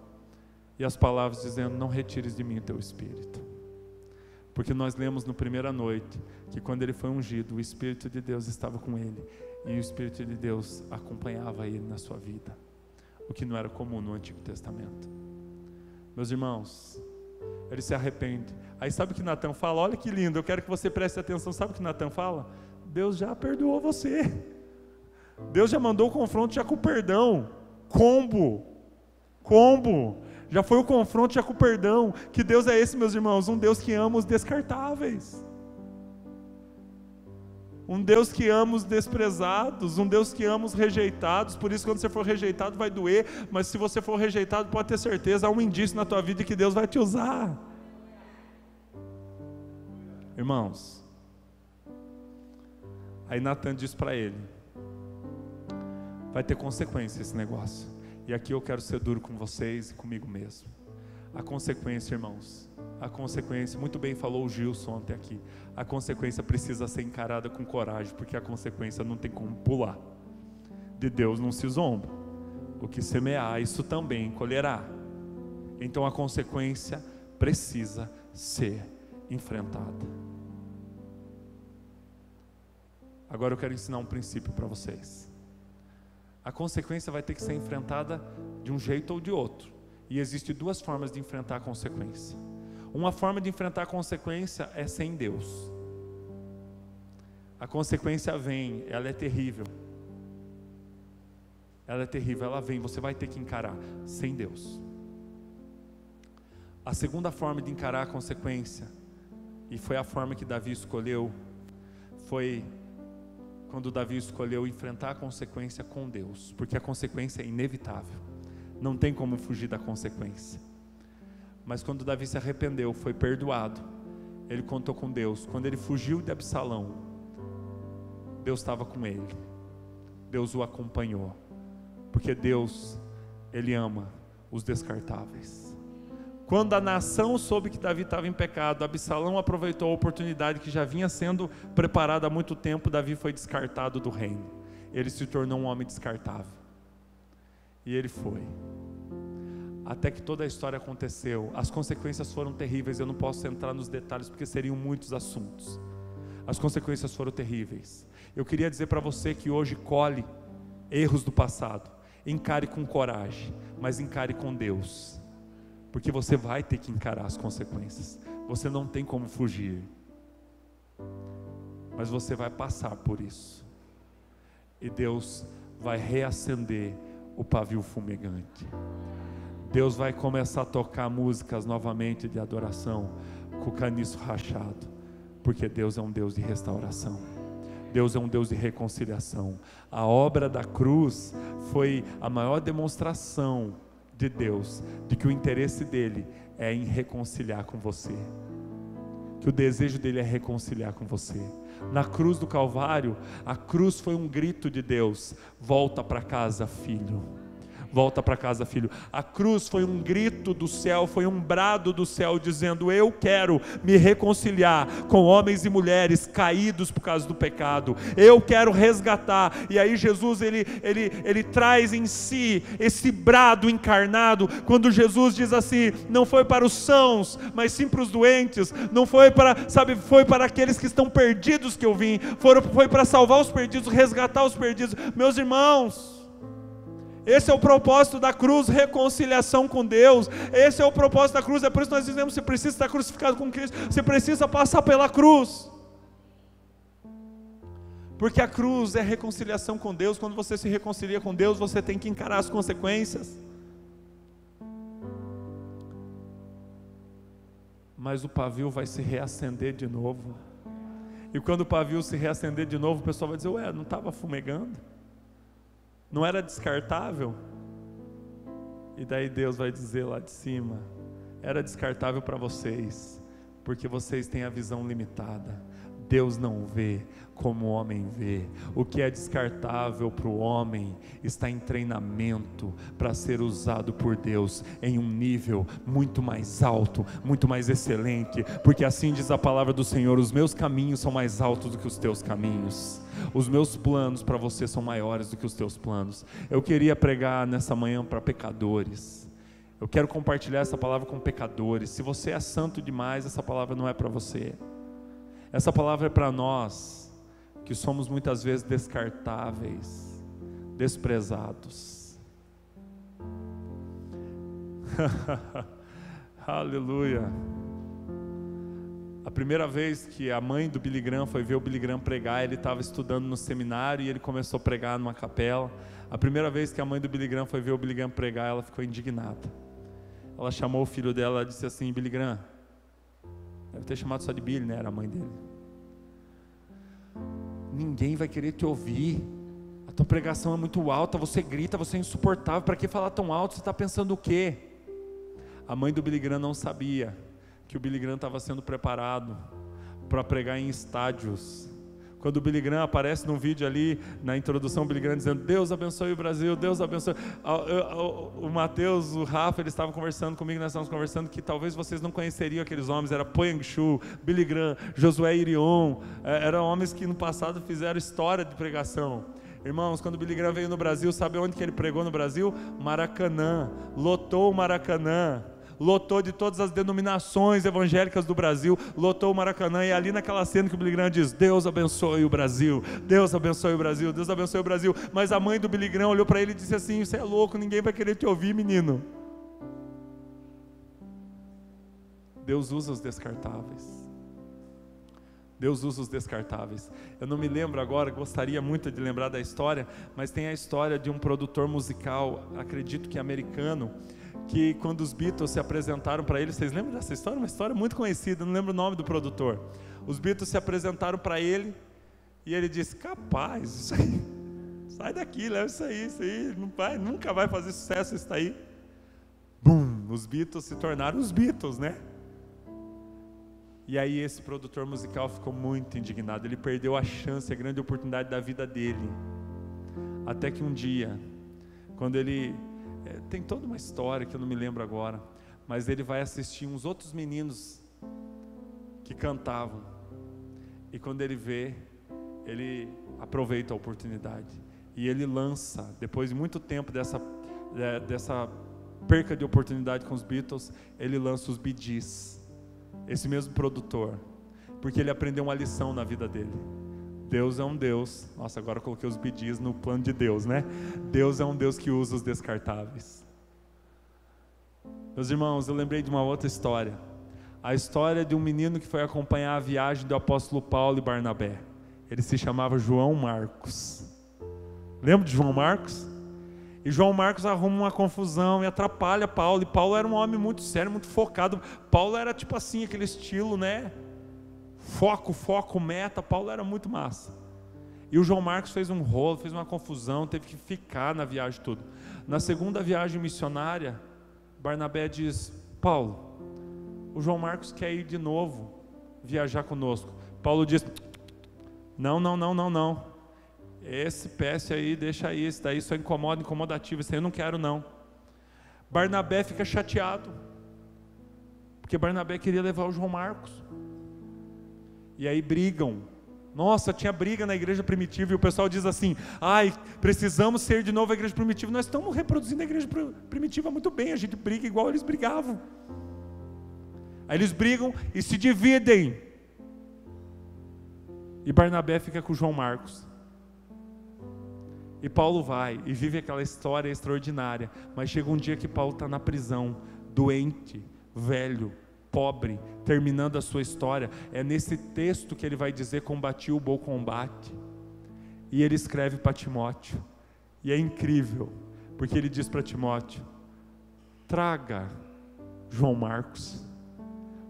e as palavras dizendo: não retires de mim o teu espírito. Porque nós lemos no primeira noite que quando ele foi ungido, o Espírito de Deus estava com ele, e o Espírito de Deus acompanhava ele na sua vida, o que não era comum no Antigo Testamento. Meus irmãos, ele se arrepende. Aí sabe o que Natan fala? Olha que lindo, eu quero que você preste atenção. Sabe o que Natan fala? Deus já perdoou você. Deus já mandou o confronto já com o perdão. Combo. Já foi o confronto já com o perdão. Que Deus é esse, meus irmãos? Um Deus que ama os descartáveis. Um Deus que ama os desprezados, um Deus que ama os rejeitados. Por isso, quando você for rejeitado vai doer, mas se você for rejeitado, pode ter certeza, há um indício na tua vida de que Deus vai te usar. Irmãos, aí Natan diz para ele: vai ter consequência esse negócio. E aqui eu quero ser duro com vocês e comigo mesmo. A consequência, irmãos, a consequência, muito bem falou o Gilson ontem aqui, a consequência precisa ser encarada com coragem, porque a consequência não tem como pular. De Deus não se zomba. O que semear, isso também colherá. Então a consequência precisa ser enfrentada. Agora eu quero ensinar um princípio para vocês. A consequência vai ter que ser enfrentada de um jeito ou de outro. E existem duas formas de enfrentar a consequência. Uma forma de enfrentar a consequência é sem Deus. A consequência vem, ela é terrível. Ela é terrível, ela vem, você vai ter que encarar sem Deus. A segunda forma de encarar a consequência, e foi a forma que Davi escolheu, foi quando Davi escolheu enfrentar a consequência com Deus, porque a consequência é inevitável, não tem como fugir da consequência. Mas quando Davi se arrependeu, foi perdoado, ele contou com Deus. Quando ele fugiu de Absalão, Deus estava com ele, Deus o acompanhou, porque Deus, Ele ama os descartáveis. Quando a nação soube que Davi estava em pecado, Absalão aproveitou a oportunidade que já vinha sendo preparada há muito tempo. Davi foi descartado do reino, ele se tornou um homem descartável, e ele foi, até que toda a história aconteceu. As consequências foram terríveis, eu não posso entrar nos detalhes porque seriam muitos assuntos. As consequências foram terríveis. Eu queria dizer para você que hoje colhe erros do passado, encare com coragem, mas encare com Deus, porque você vai ter que encarar as consequências, você não tem como fugir, mas você vai passar por isso, e Deus vai reacender o pavio fumegante. Deus vai começar a tocar músicas novamente de adoração, com o caniço rachado, porque Deus é um Deus de restauração, Deus é um Deus de reconciliação. A obra da cruz foi a maior demonstração de Deus, de que o interesse dele é em reconciliar com você, que o desejo dele é reconciliar com você. Na cruz do Calvário, a cruz foi um grito de Deus: volta para casa, filho. Volta para casa, filho. A cruz foi um grito do céu, foi um brado do céu dizendo: eu quero me reconciliar com homens e mulheres caídos por causa do pecado, eu quero resgatar. E aí Jesus ele traz em si esse brado encarnado, quando Jesus diz assim: não foi para os sãos, mas sim para os doentes, não foi para, foi para aqueles que estão perdidos que eu vim, foi para salvar os perdidos, resgatar os perdidos. Meus irmãos, esse é o propósito da cruz, reconciliação com Deus. Esse é o propósito da cruz. É por isso que nós dizemos: você precisa estar crucificado com Cristo, você precisa passar pela cruz, porque a cruz é reconciliação com Deus. Quando você se reconcilia com Deus, você tem que encarar as consequências, mas o pavio vai se reacender de novo. E quando o pavio se reacender de novo, o pessoal vai dizer: ué, não estava fumegando? Não era descartável? E daí Deus vai dizer lá de cima: era descartável para vocês, porque vocês têm a visão limitada. Deus não vê como o homem vê. O que é descartável para o homem está em treinamento para ser usado por Deus em um nível muito mais alto, muito mais excelente, porque assim diz a palavra do Senhor: os meus caminhos são mais altos do que os teus caminhos, os meus planos para você são maiores do que os teus planos. Eu queria pregar nessa manhã para pecadores. Eu quero compartilhar essa palavra com pecadores. Se você é santo demais, essa palavra não é para você. Essa palavra é para nós que somos muitas vezes descartáveis, desprezados. Aleluia. A primeira vez que a mãe do Billy Graham foi ver o Billy Graham pregar, ele estava estudando no seminário e ele começou a pregar numa capela. A primeira vez que a mãe do Billy Graham foi ver o Billy Graham pregar, ela ficou indignada. Ela chamou o filho dela e disse assim: Billy Graham, deve ter chamado só de Billy, né? Era a mãe dele. Ninguém vai querer te ouvir. A tua pregação é muito alta, você grita, você é insuportável. Para que falar tão alto? Você está pensando o quê? A mãe do Billy Graham não sabia que o Billy Graham estava sendo preparado para pregar em estádios. Quando o Billy Graham aparece num vídeo ali, na introdução, o Billy Graham dizendo: Deus abençoe o Brasil, Deus abençoe. O Mateus, o Rafa, eles estavam conversando comigo, nós estávamos conversando que talvez vocês não conheceriam aqueles homens. Era Poyang Shu, Billy Graham, Josué Irion, eram homens que no passado fizeram história de pregação. Irmãos, quando o Billy Graham veio no Brasil, sabe onde que ele pregou no Brasil? Maracanã, lotou o Maracanã. Lotou de todas as denominações evangélicas do Brasil, lotou o Maracanã, e ali naquela cena que o Billy Graham diz: Deus abençoe o Brasil, Deus abençoe o Brasil, Deus abençoe o Brasil. Mas a mãe do Billy Graham olhou para ele e disse assim: você é louco, ninguém vai querer te ouvir, menino. Deus usa os descartáveis. Deus usa os descartáveis. Eu não me lembro agora, gostaria muito de lembrar da história, mas tem a história de um produtor musical, acredito que americano, que quando os Beatles se apresentaram para ele, vocês lembram dessa história? Uma história muito conhecida, não lembro o nome do produtor. Os Beatles se apresentaram para ele e ele disse: capaz, isso aí, sai daqui, leva isso aí não vai, nunca vai fazer sucesso isso aí. Bum, os Beatles se tornaram os Beatles, né? E aí esse produtor musical ficou muito indignado, ele perdeu a chance, a grande oportunidade da vida dele. Até que um dia, quando ele... tem toda uma história que eu não me lembro agora, mas ele vai assistir uns outros meninos que cantavam, e quando ele vê, ele aproveita a oportunidade, e ele lança, depois de muito tempo dessa perca de oportunidade com os Beatles, ele lança os Bee Gees, esse mesmo produtor, porque ele aprendeu uma lição na vida dele. Deus é um Deus, nossa, agora eu coloquei os Bee Gees no plano de Deus, né? Deus é um Deus que usa os descartáveis. Meus irmãos, eu lembrei de uma outra história, a história de um menino que foi acompanhar a viagem do apóstolo Paulo e Barnabé. Ele se chamava João Marcos. Lembra de João Marcos? E João Marcos arruma uma confusão e atrapalha Paulo, e Paulo era um homem muito sério, muito focado. Paulo era tipo assim, aquele estilo, né? Foco, meta. Paulo era muito massa. E o João Marcos fez um rolo, fez uma confusão, teve que ficar na viagem tudo. Na segunda viagem missionária, Barnabé diz: Paulo, o João Marcos quer ir de novo viajar conosco. Paulo diz: não. Esse peste aí, deixa aí, esse daí só incomoda, incomodativo, esse aí eu não quero não. Barnabé fica chateado, porque Barnabé queria levar o João Marcos. E aí brigam. Nossa, tinha briga na igreja primitiva, e o pessoal diz assim: ai, precisamos ser de novo a igreja primitiva. Nós estamos reproduzindo a igreja primitiva muito bem, a gente briga igual eles brigavam. Aí eles brigam e se dividem, e Barnabé fica com o João Marcos. E Paulo vai e vive aquela história extraordinária, mas chega um dia que Paulo está na prisão, doente, velho, pobre, terminando a sua história. É nesse texto que ele vai dizer: combati o bom combate. E ele escreve para Timóteo, e é incrível, porque ele diz para Timóteo: traga João Marcos,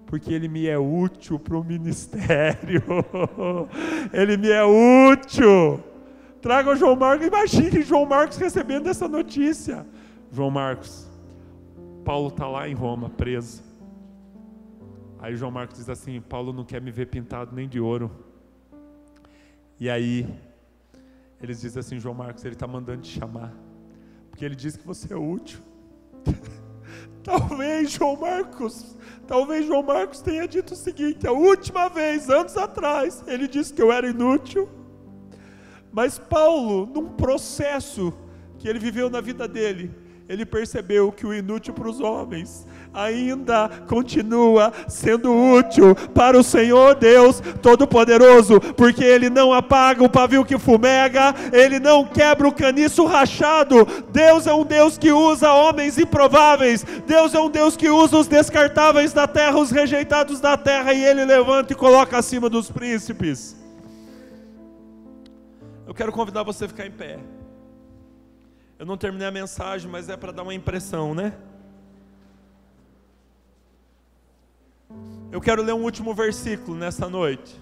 porque ele me é útil para o ministério. Ele me é útil. Traga o João Marcos. Imagine João Marcos recebendo essa notícia. João Marcos, Paulo está lá em Roma, preso. Aí João Marcos diz assim: Paulo não quer me ver pintado nem de ouro, E aí, eles dizem assim: João Marcos, ele está mandando te chamar, porque ele diz que você é útil. Talvez João Marcos tenha dito o seguinte: a última vez, anos atrás, ele disse que eu era inútil. Mas Paulo, num processo que ele viveu na vida dele, ele percebeu que o inútil para os homens ainda continua sendo útil para o Senhor Deus Todo-Poderoso, porque Ele não apaga o pavio que fumega, Ele não quebra o caniço rachado. Deus é um Deus que usa homens improváveis, Deus é um Deus que usa os descartáveis da terra, os rejeitados da terra, e Ele levanta e coloca acima dos príncipes. Eu quero convidar você a ficar em pé. Eu não terminei a mensagem, mas é para dar uma impressão, né? Eu quero ler um último versículo nessa noite,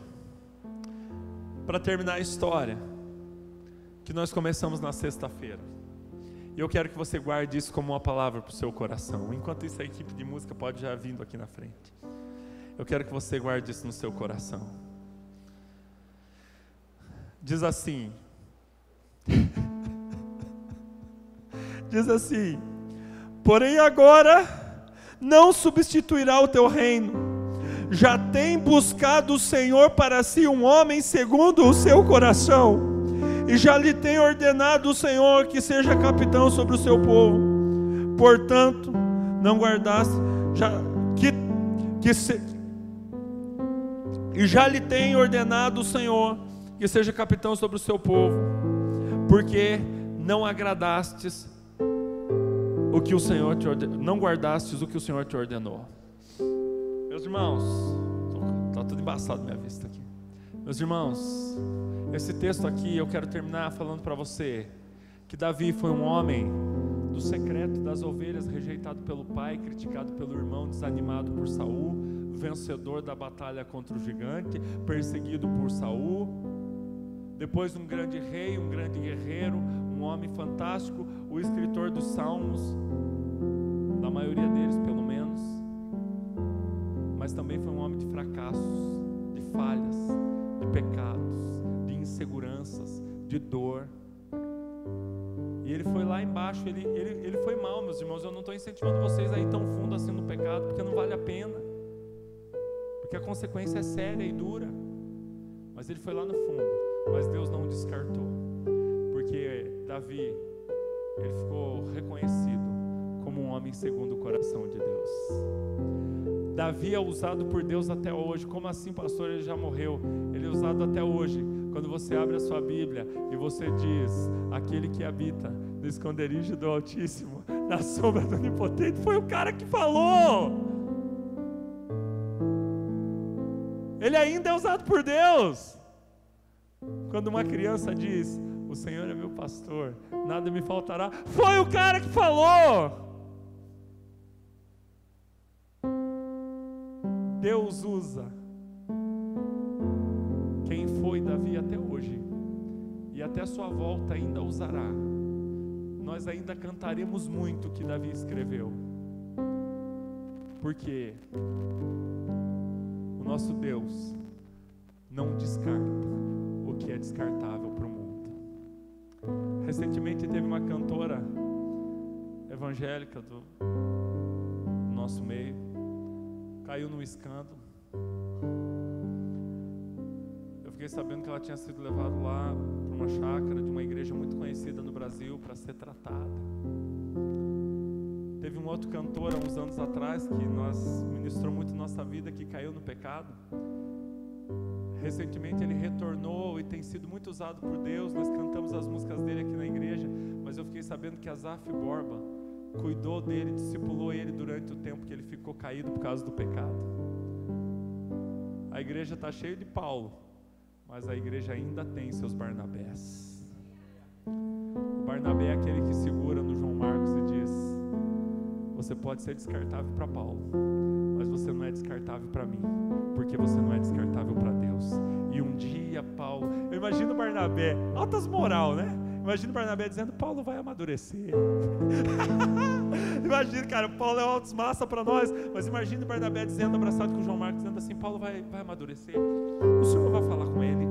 para terminar a história que nós começamos na sexta-feira. E eu quero que você guarde isso como uma palavra para o seu coração. Enquanto isso, a equipe de música pode já vindo aqui na frente. Eu quero que você guarde isso no seu coração. Diz assim... Diz assim: porém agora não substituirá o teu reino, já tem buscado o Senhor para si um homem segundo o seu coração, e já lhe tem ordenado o Senhor que seja capitão sobre o seu povo. Portanto, não guardaste, e já lhe tem ordenado o Senhor que seja capitão sobre o seu povo, porque não agradastes o que o Senhor te ordenou, não guardastes o que o Senhor te ordenou. Meus irmãos, está tudo embaçado minha vista aqui. Meus irmãos, esse texto aqui eu quero terminar falando para você que Davi foi um homem do secreto das ovelhas, rejeitado pelo pai, criticado pelo irmão, desanimado por Saul, vencedor da batalha contra o gigante, perseguido por Saul, depois um grande rei, um grande guerreiro, um homem fantástico, o escritor dos salmos, da maioria deles pelo menos, mas também foi um homem de fracassos, de falhas, de pecados, de inseguranças, de dor. E ele foi lá embaixo, ele foi mal, meus irmãos. Eu não estou incentivando vocês a ir tão fundo assim no pecado, porque não vale a pena, porque a consequência é séria e dura. Mas ele foi lá no fundo, mas Deus não o descartou, porque Davi, ele ficou reconhecido como um homem segundo o coração de Deus. Davi é usado por Deus até hoje. Como assim, pastor? Ele já morreu. Ele é usado até hoje. Quando você abre a sua Bíblia e você diz: aquele que habita no esconderijo do Altíssimo, na sombra do Onipotente, foi o cara que falou. Ele ainda é usado por Deus. Quando uma criança diz: o Senhor é meu pastor, nada me faltará, foi o cara que falou. Deus usa quem foi Davi até hoje, e até sua volta ainda usará. Nós ainda cantaremos muito o que Davi escreveu, porque o nosso Deus não descarta o que é descartável para o mundo. Recentemente teve uma cantora evangélica do nosso meio, caiu num escândalo. Eu fiquei sabendo que ela tinha sido levada lá para uma chácara de uma igreja muito conhecida no Brasil para ser tratada. Teve um outro cantor há uns anos atrás que ministrou muito nossa vida, que caiu no pecado. Recentemente ele retornou e tem sido muito usado por Deus. Nós cantamos as músicas dele aqui na igreja, mas eu fiquei sabendo que Azaf Borba cuidou dele, discipulou ele durante o tempo que ele ficou caído por causa do pecado. A igreja está cheia de Paulo, mas a igreja ainda tem seus Barnabés. O Barnabé é aquele que segura no João Marcos e diz: você pode ser descartável para Paulo, mas você não é descartável para mim, porque você não é descartável para Deus. E um dia Paulo, eu imagino o Barnabé, altas moral, né? Imagina o Barnabé dizendo: Paulo vai amadurecer. Imagina, cara, Paulo é uma autoesmassa para nós, mas imagina o Barnabé dizendo, abraçado com o João Marcos, dizendo assim: Paulo vai amadurecer, o Senhor vai falar com ele.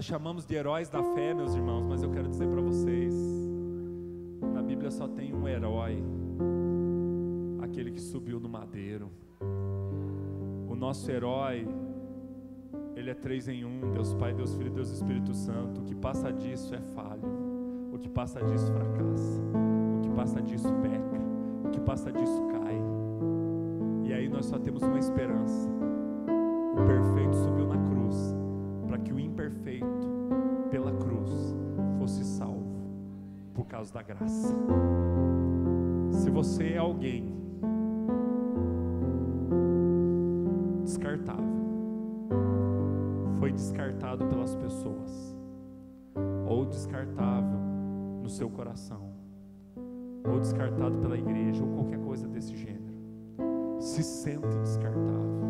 Nós chamamos de heróis da fé, meus irmãos, mas eu quero dizer para vocês, na Bíblia só tem um herói, aquele que subiu no madeiro. O nosso herói, ele é 3 em 1, Deus Pai, Deus Filho e Deus Espírito Santo. O que passa disso é falho, o que passa disso fracassa, o que passa disso peca, o que passa disso cai. E aí nós só temos uma esperança: o perfeito subiu na cruz, para que o imperfeito, pela cruz, fosse salvo, por causa da graça. Se você é alguém descartável, foi descartado pelas pessoas, ou descartável no seu coração, ou descartado pela igreja, ou qualquer coisa desse gênero, se sente descartável,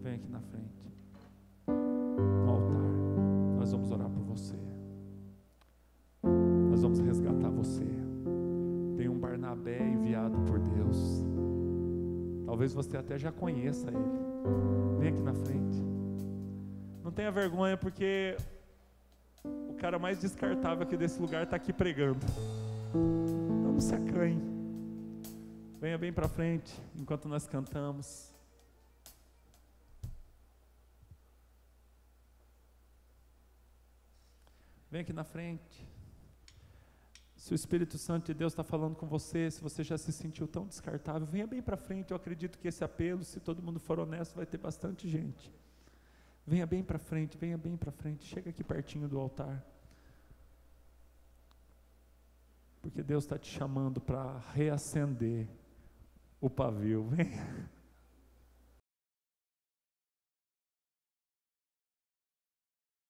vem aqui na frente, no altar. Nós vamos orar por você, nós vamos resgatar você. Tem um Barnabé enviado por Deus, talvez você até já conheça ele. Vem aqui na frente, não tenha vergonha, porque o cara mais descartável aqui desse lugar está aqui pregando. Não se acanhe, venha bem para frente enquanto nós cantamos. Vem aqui na frente. Se o Espírito Santo de Deus está falando com você, se você já se sentiu tão descartável, venha bem para frente. Eu acredito que esse apelo, se todo mundo for honesto, vai ter bastante gente. Venha bem para frente, venha bem para frente. Chega aqui pertinho do altar, porque Deus está te chamando para reacender o pavio. Venha.